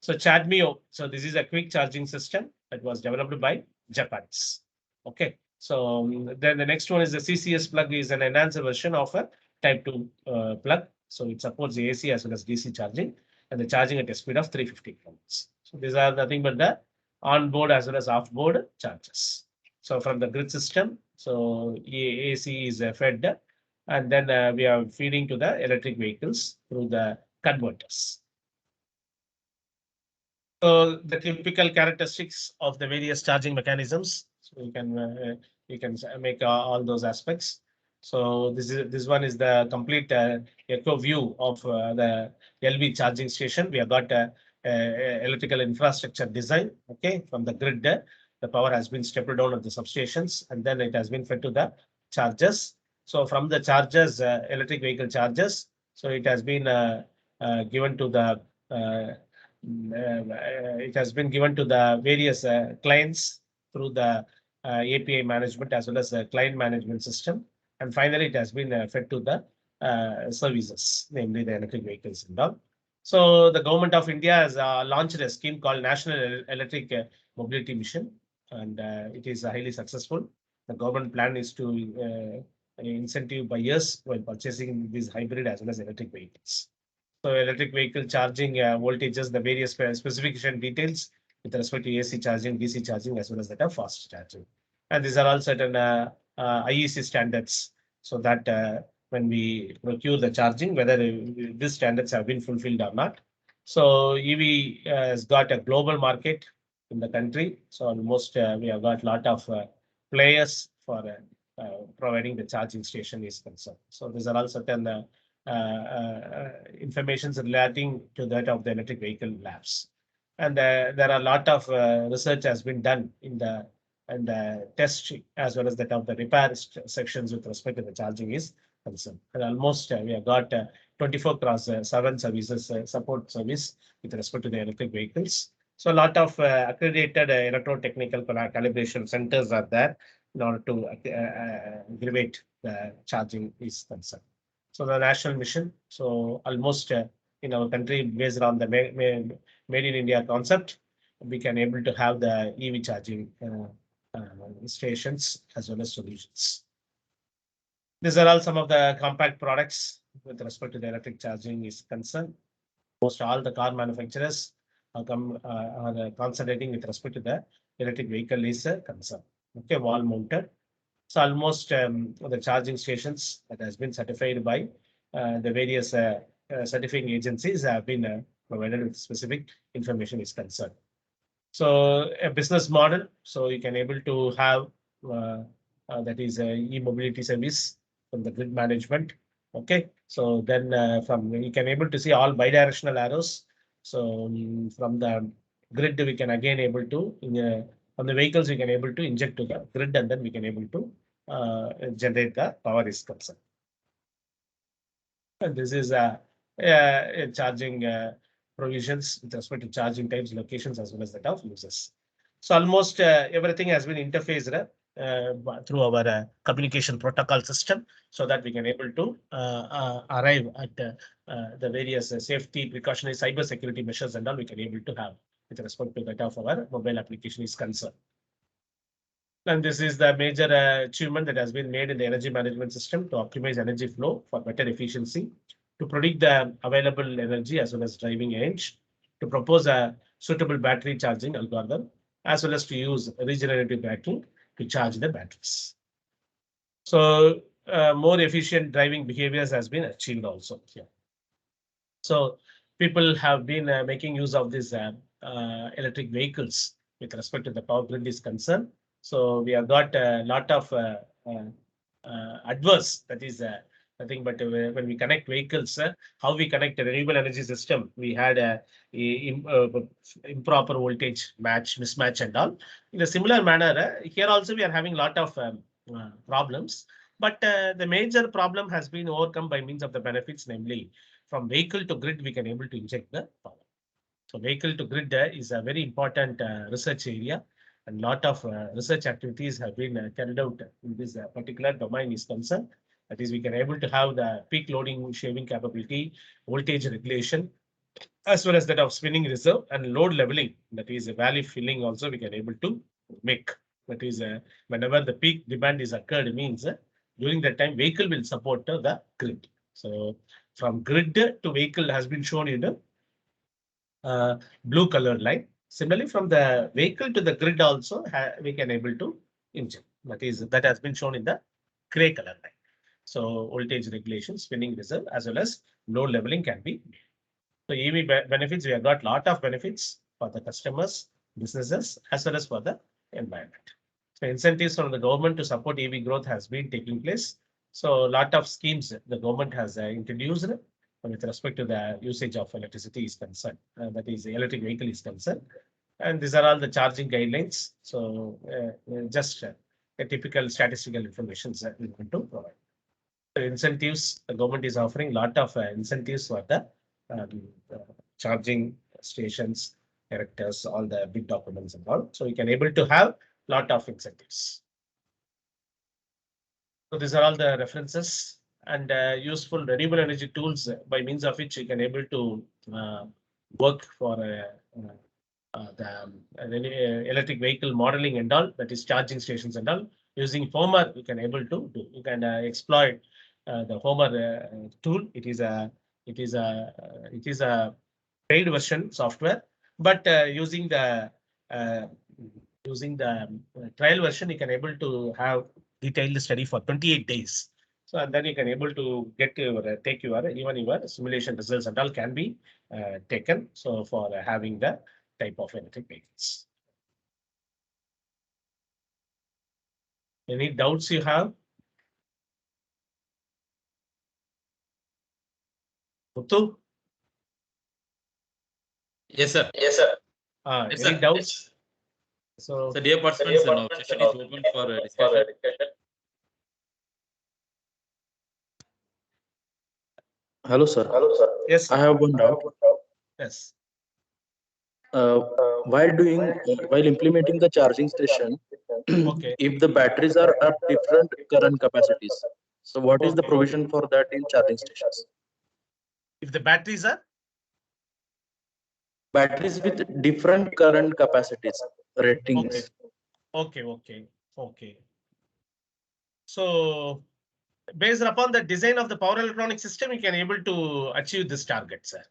Speaker 2: So CHAdeMO, so this is a quick charging system that was developed by Japanese. Okay, so then the next one is the CCS plug, is an enhanced version of a type 2 plug. So it supports the AC as well as DC charging, and the charging at a speed of 350 kilometers. So these are nothing but the on-board as well as off-board chargers. So from the grid system, so AC is fed, and then we are feeding to the electric vehicles through the converters. So the typical characteristics of the various charging mechanisms. So you can make all those aspects. So this one is the complete echo view of the LV charging station. We have got electrical infrastructure design. Okay, from the grid, the power has been stepped down at the substations, and then it has been fed to the chargers. So from the chargers, electric vehicle chargers, so it has been given to the it has been given to the various clients through the API management as well as the client management system. And finally, it has been fed to the services, namely the electric vehicles and all. So the government of India has launched a scheme called National Electric Mobility Mission, and it is highly successful. The government plan is to incentive buyers while purchasing these hybrid as well as electric vehicles. So electric vehicle charging voltages, the various specification details with respect to AC charging, DC charging, as well as that of fast charging. And these are all certain IEC standards, so that when we procure the charging, whether these standards have been fulfilled or not. So EV has got a global market in the country. So almost we have got a lot of players for providing the charging station is concerned. So these are all certain information relating to that of the electric vehicle labs. And there are a lot of research has been done in the test as well as that of the repair sections with respect to the charging is concerned. And almost we have got 24/7 services support service with respect to the electric vehicles. So a lot of accredited electrotechnical calibration centers are there in order to aggravate the charging is concerned. So the national mission, so almost in our country, based on the made in India concept, we can able to have the EV charging stations as well as solutions. These are all some of the compact products with respect to the electric charging is concerned. Most all the car manufacturers are concentrating with respect to the electric vehicle is concerned. Okay, wall mounted. So almost the charging stations that has been certified by the various certifying agencies have been provided with specific information is concerned. So a business model, so you can able to have that is a e-mobility service from the grid management. Okay, so then from you can able to see all bidirectional arrows. So from the grid, we can again able to on the vehicles, we can able to inject to the grid, and then we can able to generate the power is concerned. And this is a charging provisions with respect to charging types, locations, as well as that of users. So almost everything has been interfaced through our communication protocol system, so that we can able to arrive at the various safety precautionary cyber security measures and all we can able to have with respect to that of our mobile application is concerned. And this is the major achievement that has been made in the energy management system to optimize energy flow for better efficiency, to predict the available energy as well as driving range, to propose a suitable battery charging algorithm, as well as to use regenerative braking to charge the batteries. So more efficient driving behaviors has been achieved also here. So people have been making use of these electric vehicles with respect to the power grid is concerned. So we have got a lot of adverse, that is nothing but when we connect vehicles, how we connect a renewable energy system, we had improper voltage mismatch and all. In a similar manner, here also we are having a lot of problems. But the major problem has been overcome by means of the benefits, namely from vehicle to grid, we can able to inject the power. So vehicle to grid is a very important research area, and lot of research activities have been carried out in this particular domain is concerned. That is, we can able to have the peak loading shaving capability, voltage regulation, as well as that of spinning reserve and load leveling. That is a valley filling also we can able to make. That is whenever the peak demand is occurred means during that time vehicle will support the grid. So from grid to vehicle has been shown in the blue color line. Similarly, from the vehicle to the grid also we can able to inject. That has been shown in the gray color line. So voltage regulation, spinning reserve, as well as load leveling can be made. So EV benefits, we have got lot of benefits for the customers, businesses, as well as for the environment. So incentives from the government to support EV growth has been taking place. So a lot of schemes the government has introduced with respect to the usage of electricity is concerned, that is the electric vehicle is concerned. And these are all the charging guidelines. So just a typical statistical information that we want to provide. So incentives, the government is offering a lot of incentives for the charging stations, directors, all the big documents and all. So we can able to have lot of incentives. So these are all the references and useful renewable energy tools by means of which you can able to work for the electric vehicle modeling and all, that is charging stations and all. Using Homer, you can able to do. You can exploit the Homer tool. It is a paid version software, but using the trial version, you can able to have detailed study for 28 days. So and then you can able to get your take your even your simulation results and all can be taken. So for having the type of electric vehicles. Any doubts you have? Muthu?
Speaker 1: Yes, sir.
Speaker 3: Yes, sir.
Speaker 1: Yes,
Speaker 2: Any
Speaker 1: sir.
Speaker 2: doubts? So
Speaker 1: So, dear participants, now session is open for discussion.
Speaker 3: Hello, sir.
Speaker 2: Hello, sir. Yes,
Speaker 3: I have one doubt.
Speaker 2: Yes.
Speaker 3: Uh, while implementing the charging station,
Speaker 2: Okay.
Speaker 3: if the batteries are at different current capacities, so what is the
Speaker 2: Okay.
Speaker 3: provision for that in charging stations?
Speaker 2: If the batteries are
Speaker 3: Batteries with different current capacities ratings.
Speaker 2: Okay. So based upon the design of the power electronic system, you can able to achieve this target, sir.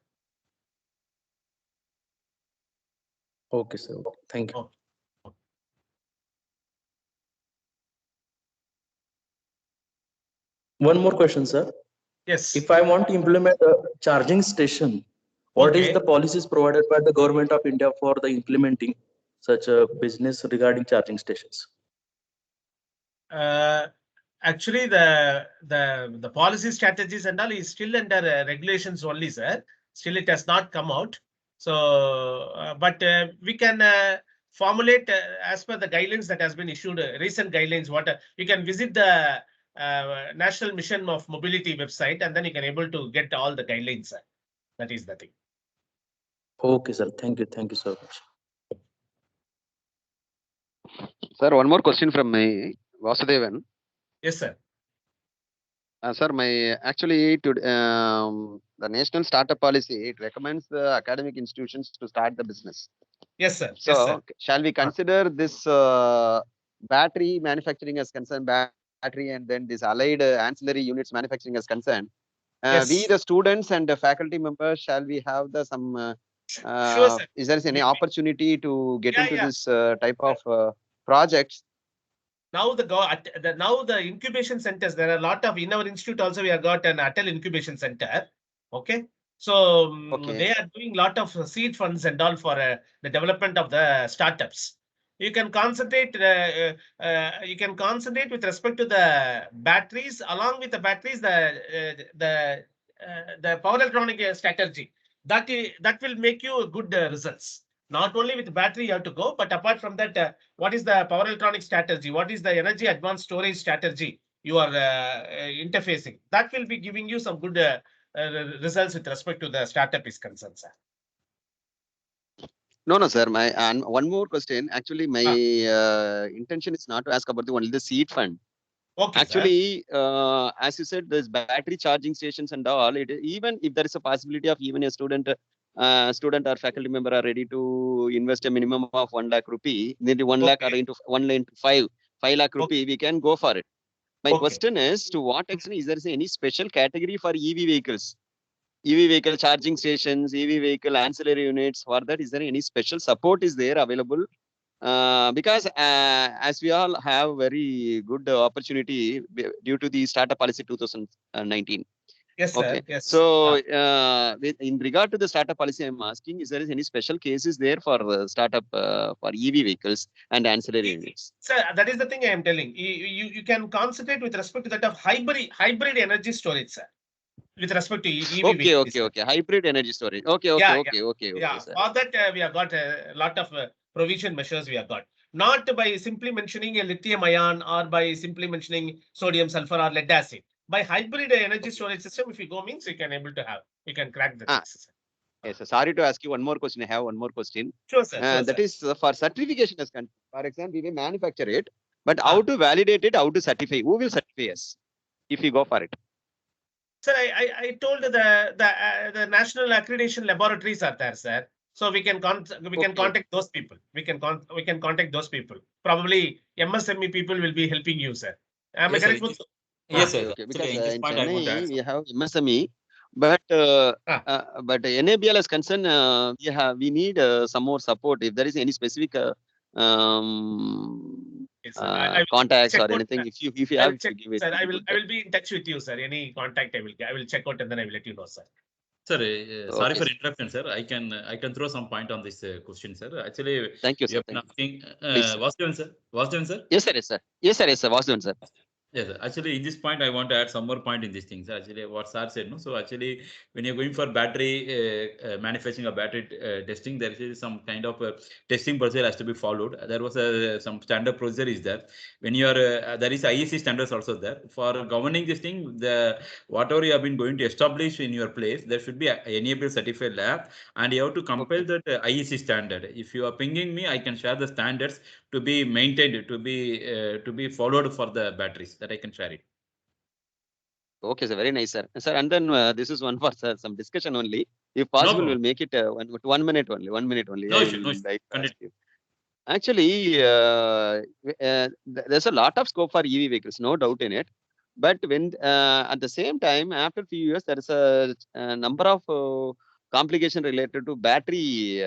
Speaker 3: Okay, sir. Thank you.
Speaker 2: Okay.
Speaker 3: One more question, sir.
Speaker 2: Yes.
Speaker 3: If I want to implement a charging station, what is
Speaker 2: Okay.
Speaker 3: the policies provided by the government of India for the implementing such a business regarding charging stations?
Speaker 2: Actually, the policy strategies and all is still under regulations only, sir. Still, it has not come out. So, but we can formulate as per the guidelines that has been issued, recent guidelines. What you can visit the National Mission of Mobility website, and then you can able to get all the guidelines, sir. That is the thing.
Speaker 3: Okay, sir. Thank you. Thank you so much.
Speaker 4: Sir, one more question from my Vasudevan.
Speaker 2: Yes, sir.
Speaker 4: Sir, actually the national startup policy, it recommends the academic institutions to start the business.
Speaker 2: Yes, sir.
Speaker 4: So
Speaker 2: Yes, sir.
Speaker 4: shall we consider this battery manufacturing as concerned, battery, and then this allied ancillary units manufacturing as concerned?
Speaker 2: Yes.
Speaker 4: We the students and the faculty members, shall we have the some
Speaker 2: Sure, sir.
Speaker 4: is there any opportunity to get into
Speaker 2: Yeah.
Speaker 4: this type of projects?
Speaker 2: Now the incubation centers, there are a lot of in our institute also we have got an Atal incubation center. Okay. So
Speaker 4: Okay.
Speaker 2: they are doing a lot of seed funds and all for the development of the startups. You can concentrate. You can concentrate with respect to the batteries. Along with the batteries, the power electronic strategy that will make you good results. Not only with battery you have to go, but apart from that, what is the power electronic strategy? What is the energy advanced storage strategy you are interfacing? That will be giving you some good results with respect to the startup is concerned, sir.
Speaker 4: No, no, sir. My and one more question. Actually, my intention is not to ask about only the seed fund.
Speaker 2: Okay, sir.
Speaker 4: Actually, as you said, there's battery charging stations and all. Even if there is a possibility of even a student or faculty member are ready to invest a minimum of 1 lakh rupee, maybe 1 lakh or
Speaker 2: Okay.
Speaker 4: into 1 lakh into 5 lakh rupee, we can go for it. My
Speaker 2: Okay.
Speaker 4: question is, to what extent is there any special category for EV vehicles? EV vehicle charging stations, EV vehicle ancillary units. For that, is there any special support is there available? Because as we all have very good opportunity due to the startup policy 2019.
Speaker 2: Yes, sir.
Speaker 4: Okay.
Speaker 2: Yes.
Speaker 4: So in regard to the startup policy, I'm asking, is there any special cases there for startup for EV vehicles and ancillary units?
Speaker 2: Sir, that is the thing I am telling. You can concentrate with respect to that of hybrid energy storage, sir. With respect to EV
Speaker 4: Okay,
Speaker 2: vehicles.
Speaker 4: okay. Hybrid energy storage. Okay,
Speaker 2: Yeah,
Speaker 4: okay,
Speaker 2: Yeah,
Speaker 4: sir.
Speaker 2: for that we have got a lot of provision measures we have got. Not by simply mentioning a lithium ion or by simply mentioning sodium, sulfur or lead acid. By hybrid energy storage system, if you go means you can able to have, you can crack the things. Sir.
Speaker 4: Yes, sir. Sorry to ask you one more question. I have one more question.
Speaker 2: Sure, sir.
Speaker 4: That is for certification as concerned. For example, we may manufacture it, but
Speaker 2: Ah.
Speaker 4: how to validate it, how to certify? Who will certify us if we go for it?
Speaker 2: Sir, I told the national accreditation laboratories are there, sir. So we can contact those people. We can contact those people. Probably MSME people will be helping you, sir. Am I
Speaker 1: Yes, sir.
Speaker 2: correct?
Speaker 1: Yes, sir.
Speaker 4: Okay, because
Speaker 1: Actually, in this
Speaker 4: in
Speaker 1: point, I want to
Speaker 4: Chennai
Speaker 1: add
Speaker 4: we
Speaker 1: some-
Speaker 4: have MSME, but NABL is concerned. We need some more support. If there is any specific
Speaker 2: Yes, sir. I will
Speaker 4: contacts
Speaker 2: check
Speaker 4: or
Speaker 2: out
Speaker 4: anything,
Speaker 2: that.
Speaker 4: if you
Speaker 2: I will
Speaker 4: have
Speaker 2: check,
Speaker 4: to give it.
Speaker 2: sir. I will be in touch with you, sir. Any contact I will check out and then I will let you know, sir.
Speaker 1: Sir, sorry
Speaker 4: Okay,
Speaker 1: for
Speaker 4: sir.
Speaker 1: interruption, sir. I can throw some point on this question, sir. Actually,
Speaker 4: Thank you,
Speaker 1: we
Speaker 4: sir.
Speaker 1: have been
Speaker 4: Thank you.
Speaker 1: asking,
Speaker 4: Please, sir.
Speaker 1: Vasudevan, sir. Vasudevan, sir.
Speaker 4: Yes, sir. Yes, sir. Vasudevan, sir.
Speaker 1: Yes, sir. Actually, in this point, I want to add some more point in these things. Actually, what sir said, no. So actually, when you're going for battery manufacturing or battery testing, there is some kind of testing procedure has to be followed. There was some standard procedure is there. When you are there is IEC standards also there for governing this thing. The whatever you have been going to establish in your place, there should be a NABL certified lab, and you have to compile that IEC standard. If you are pinging me, I can share the standards to be maintained, to be followed for the batteries that I can share it.
Speaker 4: Okay, sir. Very nice, sir. Sir, and then this is one for sir, some discussion only. If possible,
Speaker 1: problem.
Speaker 4: we'll make it 1 minute only. 1 minute only.
Speaker 1: No
Speaker 4: I
Speaker 1: issue, no
Speaker 4: will
Speaker 1: issue.
Speaker 4: like to ask
Speaker 1: Continue.
Speaker 4: you. Actually, there's a lot of scope for EV vehicles, no doubt in it. But when at the same time, after a few years, there is a number of complication related to battery.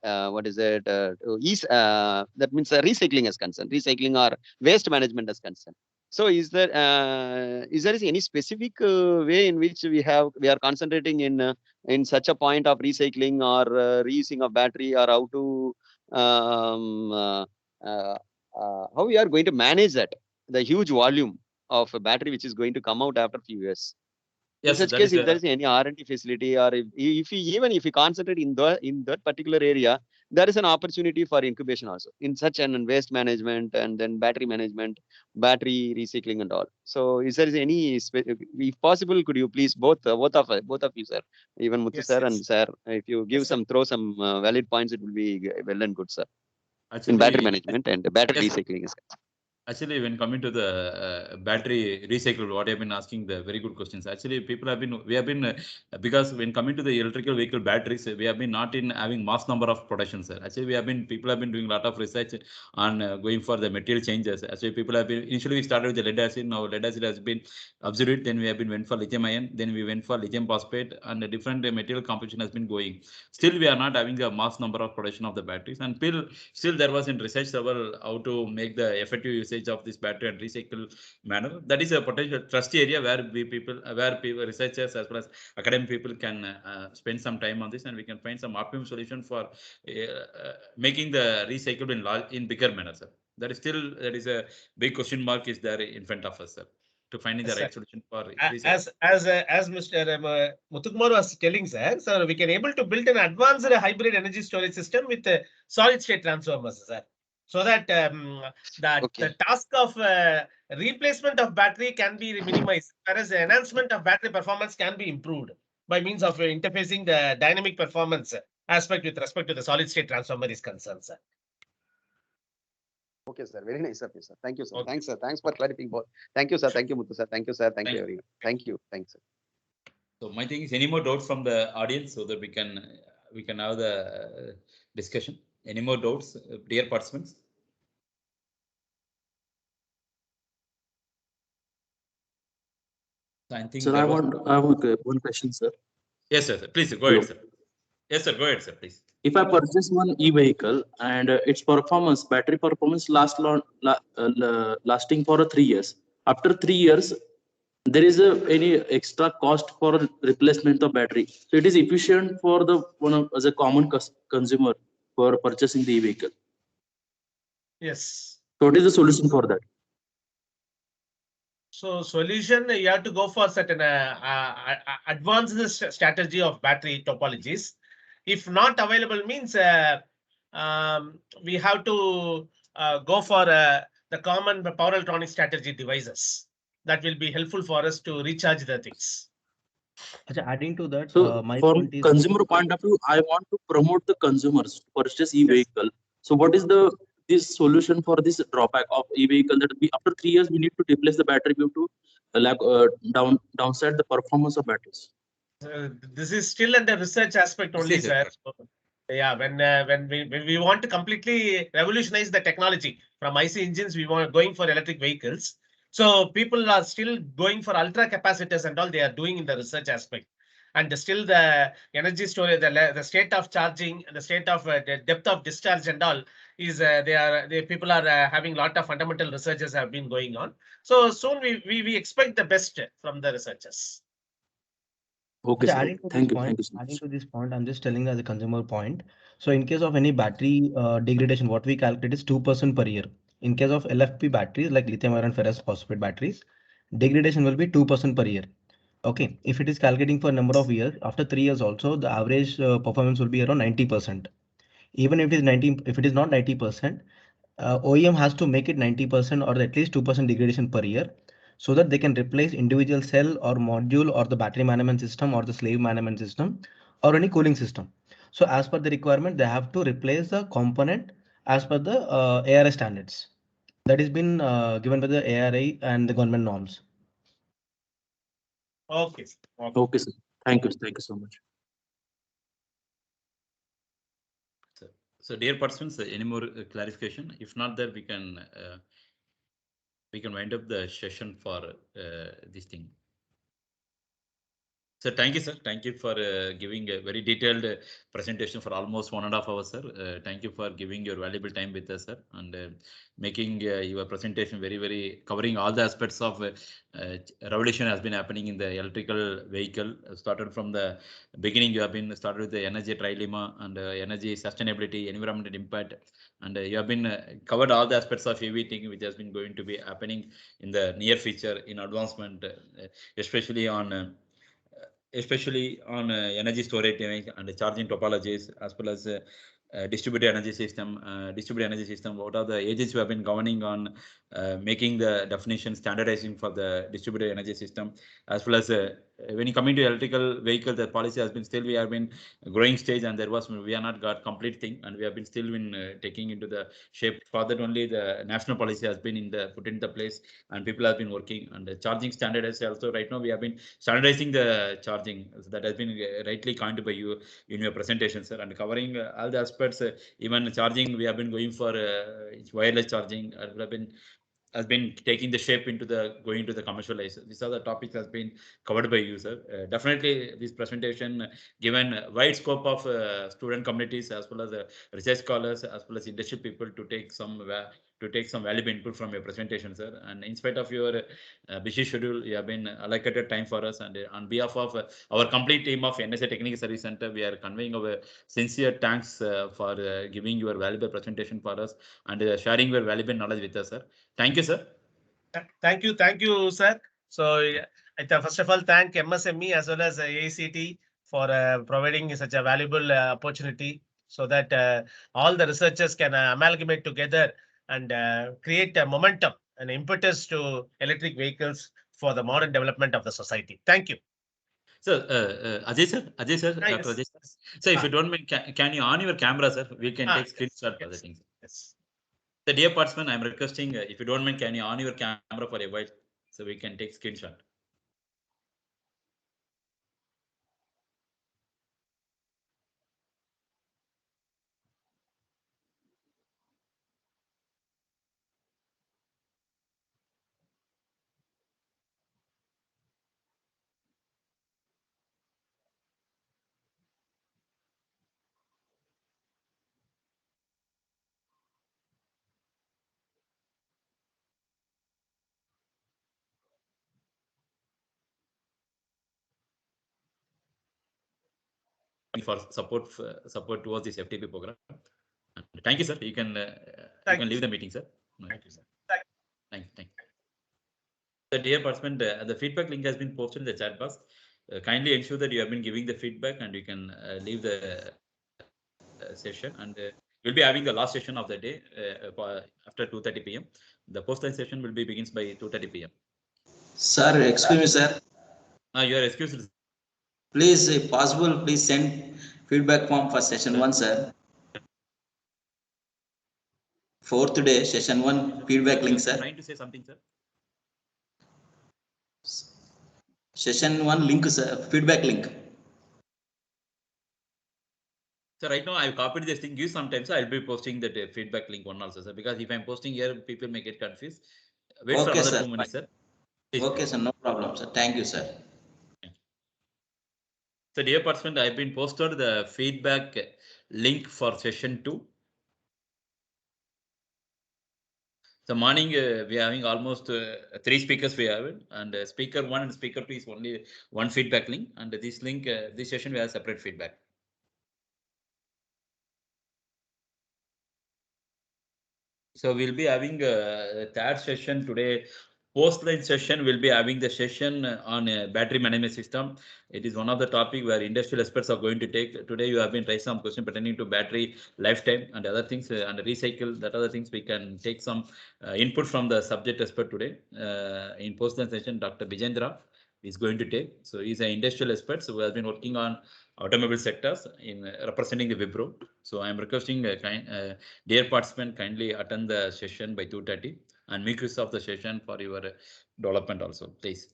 Speaker 4: What is it? That means recycling is concerned. Recycling or waste management is concerned. So, is there any specific way in which we are concentrating in such a point of recycling or reusing of battery, or how to how we are going to manage the huge volume of a battery which is going to come out after a few years?
Speaker 1: Yes,
Speaker 4: in such case, if there is any R&D facility, or if we concentrate in that particular area, there is an opportunity for incubation also in such an waste management and then battery management, battery recycling and all. So, is there any, if possible, could you please both of you, sir, even Muthu sir and sir, if you give throw some valid points, it will be well and good, sir.
Speaker 1: Actually,
Speaker 4: in battery management and battery recycling is.
Speaker 1: Actually, when coming to the battery recycle, what I've been asking the very good questions. Actually, we have been because when coming to the electrical vehicle batteries, we have been not in having mass number of production, sir. Actually, people have been doing a lot of research on going for the material changes. Actually, people have been initially we started with the lead acid. Now lead acid has been obsolete. Then we have been went for lithium ion. Then we went for lithium phosphate, and a different material composition has been going. Still, we are not having a mass number of production of the batteries, and still there was in research level how to make the effective usage usage of this battery and recycle manner. That is a potential trust area where researchers as well as academic people can spend some time on this, and we can find some optimum solution for making the recyclable in bigger manner, sir. That is a big question mark is there in front of us, sir, to finding the
Speaker 2: Yes,
Speaker 1: right
Speaker 2: sir.
Speaker 1: solution for
Speaker 2: As Mr. Muthukumar was telling, sir, so we can able to build an advanced hybrid energy storage system with solid state transformers, sir, so that the task of replacement of battery can be minimized, whereas the enhancement of battery performance can be improved by means of interfacing the dynamic performance aspect with respect to the solid state transformer is concerned, sir.
Speaker 4: Okay, sir. Very nice of you, sir. Thank you, sir.
Speaker 2: Okay.
Speaker 4: Thanks, sir. Thanks for clarifying both. Thank you, sir. Thank you, Muthu, sir. Thank you, sir. Thank you,
Speaker 1: Thank
Speaker 4: everyone. Thank you. Thanks, sir.
Speaker 1: So my thing is, any more doubts from the audience so that we can have the discussion. Any more doubts, dear participants? So I think
Speaker 3: Sir, I have one question, sir.
Speaker 1: Yes, sir. Please go
Speaker 3: Hello.
Speaker 1: ahead, sir. Yes, sir. Go ahead, sir. Please.
Speaker 3: If I purchase one e-vehicle and its battery performance lasting for 3 years, after 3 years, there is any extra cost for replacement of battery. So it is efficient for the as a common consumer for purchasing the e-vehicle.
Speaker 2: Yes.
Speaker 3: So what is the solution for that?
Speaker 2: So solution, you have to go for certain advanced strategy of battery topologies. If not available means we have to go for the common power electronic strategy devices that will be helpful for us to recharge the things.
Speaker 5: Adding to that,
Speaker 3: So
Speaker 5: my
Speaker 3: from
Speaker 5: point is
Speaker 3: consumer point of view, I want to promote the consumers to purchase e-vehicle. So what is this solution for this drawback of e-vehicle that after 3 years we need to replace the battery due to downside the performance of batteries?
Speaker 2: This is still under research aspect only, sir. So, yeah, when we want to completely revolutionize the technology from IC engines, we want going for electric vehicles. So people are still going for ultra capacitors and all they are doing in the research aspect. And still the energy storage, the state of charging, the state of the depth of discharge and all is people are having a lot of fundamental researches have been going on. So soon we expect the best from the researchers.
Speaker 3: Okay, sir.
Speaker 5: adding to
Speaker 3: Thank
Speaker 5: this
Speaker 3: you.
Speaker 5: point,
Speaker 3: Thank you so
Speaker 5: adding
Speaker 3: much.
Speaker 5: to this point, I'm just telling as a consumer point. So in case of any battery degradation, what we calculate is 2% per year. In case of LFP batteries like lithium iron ferrous phosphate batteries, degradation will be 2% per year. Okay, if it is calculating for a number of years, after 3 years also, the average performance will be around 90%. Even if it is 90, if it is not 90%, OEM has to make it 90% or at least 2% degradation per year, so that they can replace individual cell or module or the battery management system or the slave management system or any cooling system. So as per the requirement, they have to replace the component as per the ARI standards that has been given by the ARI and the government norms.
Speaker 2: Okay.
Speaker 3: Okay, sir. Thank you. Thank you so much.
Speaker 1: So dear participants, any more clarification? If not, that we can wind up the session for this thing. So thank you, sir. Thank you for giving a very detailed presentation for almost 1.5 hours, sir. Thank you for giving your valuable time with us, sir, and making your presentation very covering all the aspects of revolution has been happening in the electrical vehicle. Started from the beginning, you have been started with the energy trilemma and energy sustainability, environmental impact, and you have been covered all the aspects of everything which has been going to be happening in the near future in advancement, especially on energy storage and charging topologies, as well as distributed energy system. What are the agencies who have been governing on making the definition standardizing for the distributed energy system, as well as when you come into electrical vehicle, the policy has been we have been growing stage, and we have not got complete thing, and we have been still been taking into the shape. For that only the national policy has been put into place, and people have been working, and the charging standard is also right now we have been standardizing the charging. So that has been rightly coined by you in your presentation, sir, and covering all the aspects. Even charging, we have been going for wireless charging. We have been has been taking the shape into the going into the commercialization. These are the topics has been covered by you, sir. Definitely, this presentation given wide scope of student communities as well as research scholars as well as industry people to take some valuable input from your presentation, sir. And in spite of your busy schedule, you have been allocated time for us. And on behalf of our complete team of NSA Technical Service Center, we are conveying our sincere thanks for giving your valuable presentation for us and sharing your valuable knowledge with us, sir. Thank you, sir.
Speaker 2: Thank you, sir. So, first of all, thank MSME as well as AICT for providing such a valuable opportunity so that all the researchers can amalgamate together and create a momentum and impetus to electric vehicles for the modern development of the society. Thank you.
Speaker 1: So, Ajay sir, Dr. Ajay sir. So, if you don't mind, can you on your camera, sir? We can take screenshot for the things.
Speaker 2: Yes.
Speaker 1: So, dear participant, I'm requesting, if you don't mind, can you on your camera for a while so we can take screenshot. For support towards this FTP program. And thank you, sir. You can leave the meeting, sir.
Speaker 2: Thank you, sir.
Speaker 1: Thank you. The dear participant, the feedback link has been posted in the chat box. Kindly ensure that you have been giving the feedback and you can leave the session. And we'll be having the last session of the day after 2:30 p.m. The post-line session will be begins by 2:30 p.m.
Speaker 6: Sir, excuse me, sir.
Speaker 1: You are excused.
Speaker 6: Please, if possible, please send feedback form for session 1, sir. Fourth day, session 1 feedback link, sir.
Speaker 1: Trying to say something, sir.
Speaker 6: Session 1 link, sir. Feedback link.
Speaker 1: So right now I've copied this thing. Give some time, so I'll be posting that feedback link one also, sir. Because if I'm posting here, people may get confused. Wait for another 2 minutes, sir. Please,
Speaker 6: okay, sir. No problem, sir. Thank you, sir.
Speaker 1: So dear participant, I've been posted the feedback link for session 2. So morning we are having almost 3 speakers we have, and speaker 1 and speaker 2 is only one feedback link, and this link this session we have separate feedback. So we'll be having a third session today. Post-line session will be having the session on battery management system. It is one of the topic where industrial experts are going to take. Today you have been raised some question pertaining to battery lifetime and other things and recycle. That other things we can take some input from the subject expert today. In post-line session, Dr. Bijendra is going to take. So he's an industrial expert who has been working on automobile sectors in representing the Wipro. So I'm requesting dear participant, kindly attend the session by 2:30 and make use of the session for your development also, please.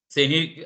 Speaker 1: So I think